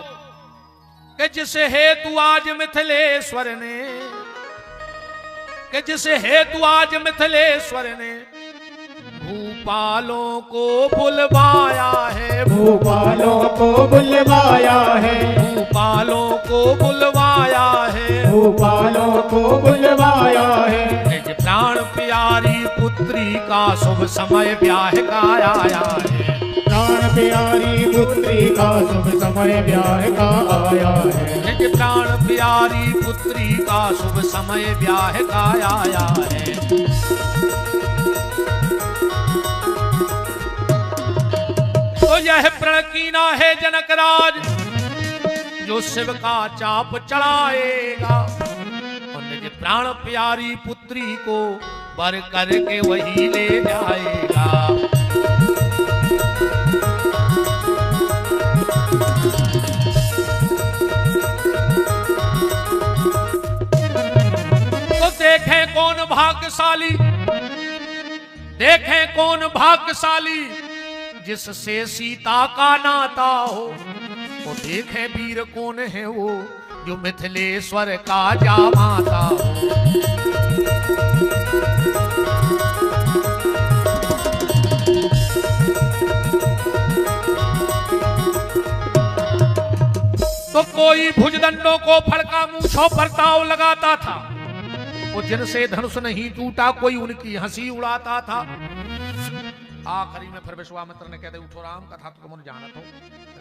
कि जिसे हेतु आज मिथिलेश्वर ने, कि जिसे हेतु आज मिथिलेश्वर ने भूप भूपालों को बुलवाया है, भूपालों को बुलवाया है, भूपालों को बुलवाया है, भूपालों को बुलवाया है। निज प्राण प्यारी पुत्री का शुभ समय ब्याह का आया है, प्राण प्यारी पुत्री का शुभ समय ब्याह का आया है, निज प्राण प्यारी पुत्री का शुभ समय ब्याह का आया है। तो यह प्रण कीना है जनक राज, जो शिव का चाप चढ़ाएगा और निज प्राण प्यारी पुत्री को वर करके वही ले जाएगा। तो देखें कौन भाग्यशाली, देखें कौन भाग्यशाली जिससे सीता का नाता हो। तो देखें वीर कौन है वो जो मिथिलेश्वर का जामाता हो। तो कोई भुजदंडों को फड़का मूंछों पर ताव लगाता था, वो जिनसे धनुष नहीं टूटा कोई उनकी हंसी उड़ाता था। आखिरी में फिर विश्वामित्र ने कहते उठो राम कथा तो तुम जानत हो,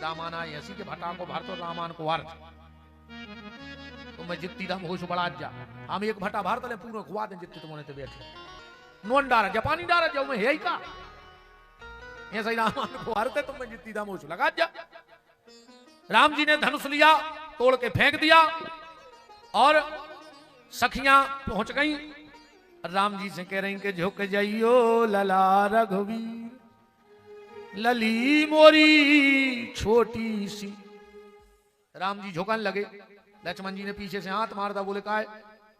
रामाना ऐसी के भटा को भर तो रामान को अर्थ तो मैं जितनी दम होश बड़ा जा हम एक भटा भर तो पूरा खुआ दे जितनी तुमने तो बैठे नोन डारा जापानी डारा जाओ मैं है का ऐसा ही रामान को हरते तुम मैं जितनी दम होश लगा जा। राम जी ने धनुष लिया तोड़ के फेंक दिया और सखियां पहुंच गई। राम जी से कह रही कि झुक जाइयो लला रघुवीर, लली मोरी छोटी सी। राम जी झुकने लगे, लक्ष्मण जी ने पीछे से हाथ मारता, बोले काय?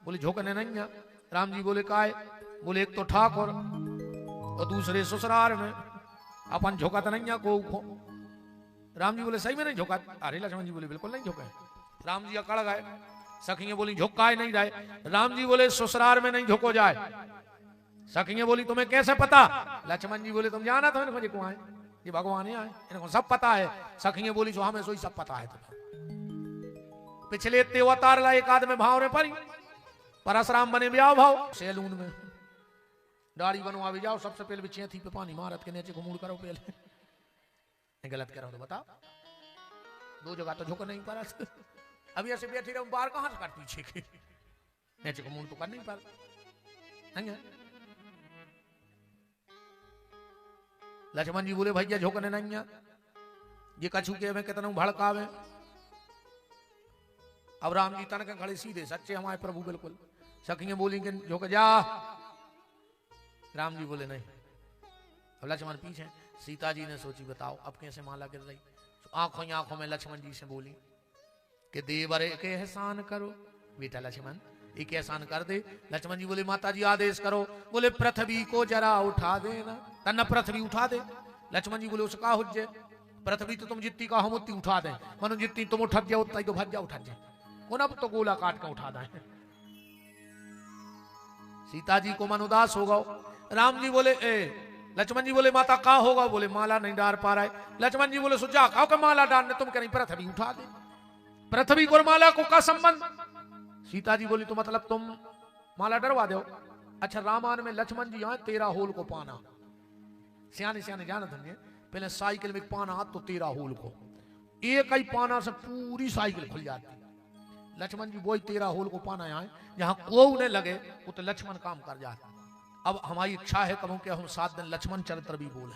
बोले झुकने नहीं है। राम जी बोले काय? बोले एक तो ठाकुर और दूसरे ससुराल में अपन झुकत नहीं है को। राम जी बोले सही में नहीं झुका? अरे लक्ष्मण जी बोले बिल्कुल नहीं झुका। राम जी अकड़ गए, सखियां बोली झुकाए नहीं रहे। राम जी बोले ससुराल में नहीं झुको जाए। सखियां बोली तुम्हें कैसे पता? लक्ष्मण जी बोले तुम जाना था इनको को आए, ये भगवान आए, इनको सब पता है। सखियां बोली जो हमें सोई सब पता है तुम्हें। पिछले अवतार ला एक आदमी भाव रे परी परशुराम बने ब्याह भाव सैलून में दाढ़ी बनवा भी जाओ, सबसे पहले चेथी पे पानी मारत के नीचे घुमूड़ करो पहले। गलत कह रहा हूं तो बताओ, दो जगह तो झुक नहीं पा रहा। अभी ऐसे बैठे रहो बाहर कहां से काट पीछे के नीचे को मुंह तो कर नहीं पा रहा। लक्ष्मण जी बोले भैया झुकने नहीं है, ये कछू के में कितना भड़कावे। अब राम जी तन के खड़े सीधे सच्चे हमारे प्रभु बिल्कुल। सखियां बोली कि झुक जा। राम जी बोले नहीं। अब लक्ष्मण पीछे। सीता जी ने सोची बताओ अब कैसे माला गिर रही। आंखों ही आंखों में लक्ष्मण जी से बोली कि देवर एक एहसान करो। बेटा लक्ष्मण एक एहसान कर दे। लक्ष्मण जी बोले माता जी आदेश करो। बोले पृथ्वी को जरा उठा देना। तन्ना पृथ्वी उठा दे। लक्ष्मण जी बोले उसका हुज्जे पृथ्वी तो तुम जितनी का हम उतनी उठा दें, मनो जितनी तुम उठक जाओ उतना ही तो भज जाओ उठक जाए कौन अब तो गोला काट के उठा दें। सीता जी को मन उदास हो गो। राम जी बोले लक्ष्मण जी बोले माता का होगा? बोले माला नहीं डाल पा रहा है। लक्ष्मण जी बोले सुझा खाओ के माला डालने तुम कह रही पृथ्वी उठा दे। पृथ्वी को माला को का संबंध? सीता जी बोली तो मतलब तुम माला डरवा दो। अच्छा रामायण में लक्ष्मण जी यहाँ 13 होल को पाना सियाने सियाने जाना था पहले साइकिल में पाना तो 13 होल को एक ही पाना से पूरी साइकिल खुल जाती। लक्ष्मण जी वही 13 होल को पाना यहाँ जहां को उन्हें लगे वो तो लक्ष्मण काम कर जाता। अब हमारी इच्छा है कहूं कि हम 7 दिन लक्ष्मण चरित्र भी बोले।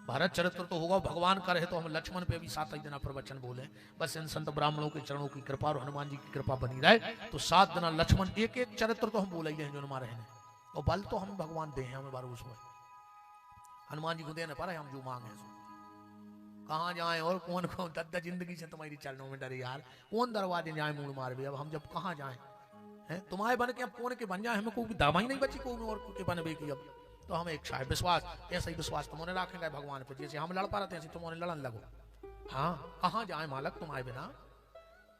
भारत चरित्र तो होगा भगवान का रहे तो हम लक्ष्मण पे भी 7 दिन प्रवचन बोले। बस इन संत ब्राह्मणों के चरणों की कृपा और हनुमान जी की कृपा बनी रहे तो 7 दिन लक्ष्मण एक एक चरित्र तो हम बोले ही हैं जो हमारे हैं। और बल तो हम भगवान दे हैं हमें बार उसमें हनुमान जी को देने पर हम जो मांगे कहाँ जाए और कौन कौन दद्दा जिंदगी से तुम्हारी चरणों में डरे यार कौन दरवाजे जाए मुड़ मार भी। अब हम जब कहाँ जाए हैं तुम्हारे बन के अब कौन के बन जाए हमें कोई दवा ही नहीं बची कोई और के बन की। अब तो हमें इच्छा है विश्वास ऐसा ही विश्वास तुम्हारे रखेंगे भगवान पे जैसे हम लड़ पा रहे थे तुम्हारे लड़न लगो। हाँ कहाँ जाए मालक तुम्हारे बिना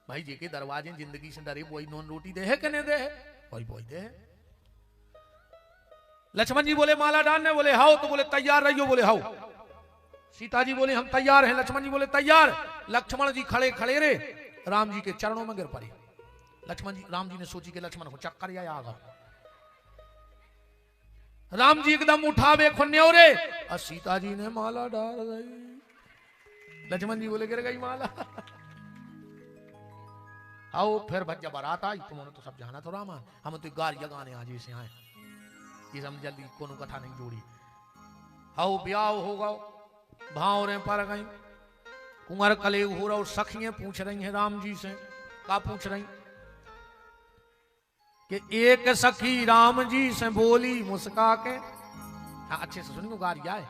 भाई जी के दरवाजे जिंदगी से डरे वही नॉन रोटी दे है कि नहीं दे है वही दे है। लक्ष्मण जी बोले माला डालने, बोले हाओ, तो बोले तैयार रहियो, बोले हाओ। सीता जी बोले हम तैयार हैं, लक्ष्मण जी बोले तैयार। लक्ष्मण जी खड़े खड़े रे राम जी के चरणों में गिर पड़े। लक्ष्मण जी, राम जी ने सोची कि लक्ष्मण को चक्कर या आ गया। राम जी एकदम उठावे खुन्ने रे और सीता जी ने माला डाल दी। लक्ष्मण जी बोले गिर गई माला। आओ फिर भज्जा बारात आई, तुमने तो सब जाना तो रामा, हम तो गारिया गाने आज से आए, ये हम जल्दी कोनो कथा नहीं जोड़ी। आओ ब्याह होगा, भावरें पर गई, कुंवर कले हो रहा, सखियां पूछ रही हैं राम जी से, का पूछ रही कि एक सखी राम जी से बोली मुस्का के, हाँ अच्छे से सुनिए गारिया है।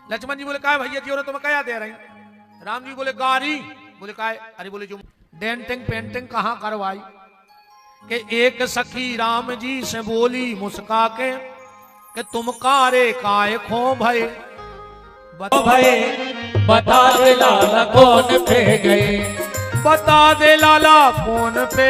लक्ष्मण जी बोले का भैया जी, तुम्हें क्या दे रही? राम जी बोले गारी। बोले का? अरे बोले जो डेंटिंग पेंटिंग कहाँ करवाई? कि एक सखी राम जी से बोली मुस्का के कि तुम कारे काय खो भय, बता दे लाला कौन पे गए, बता दे लाला कौन पे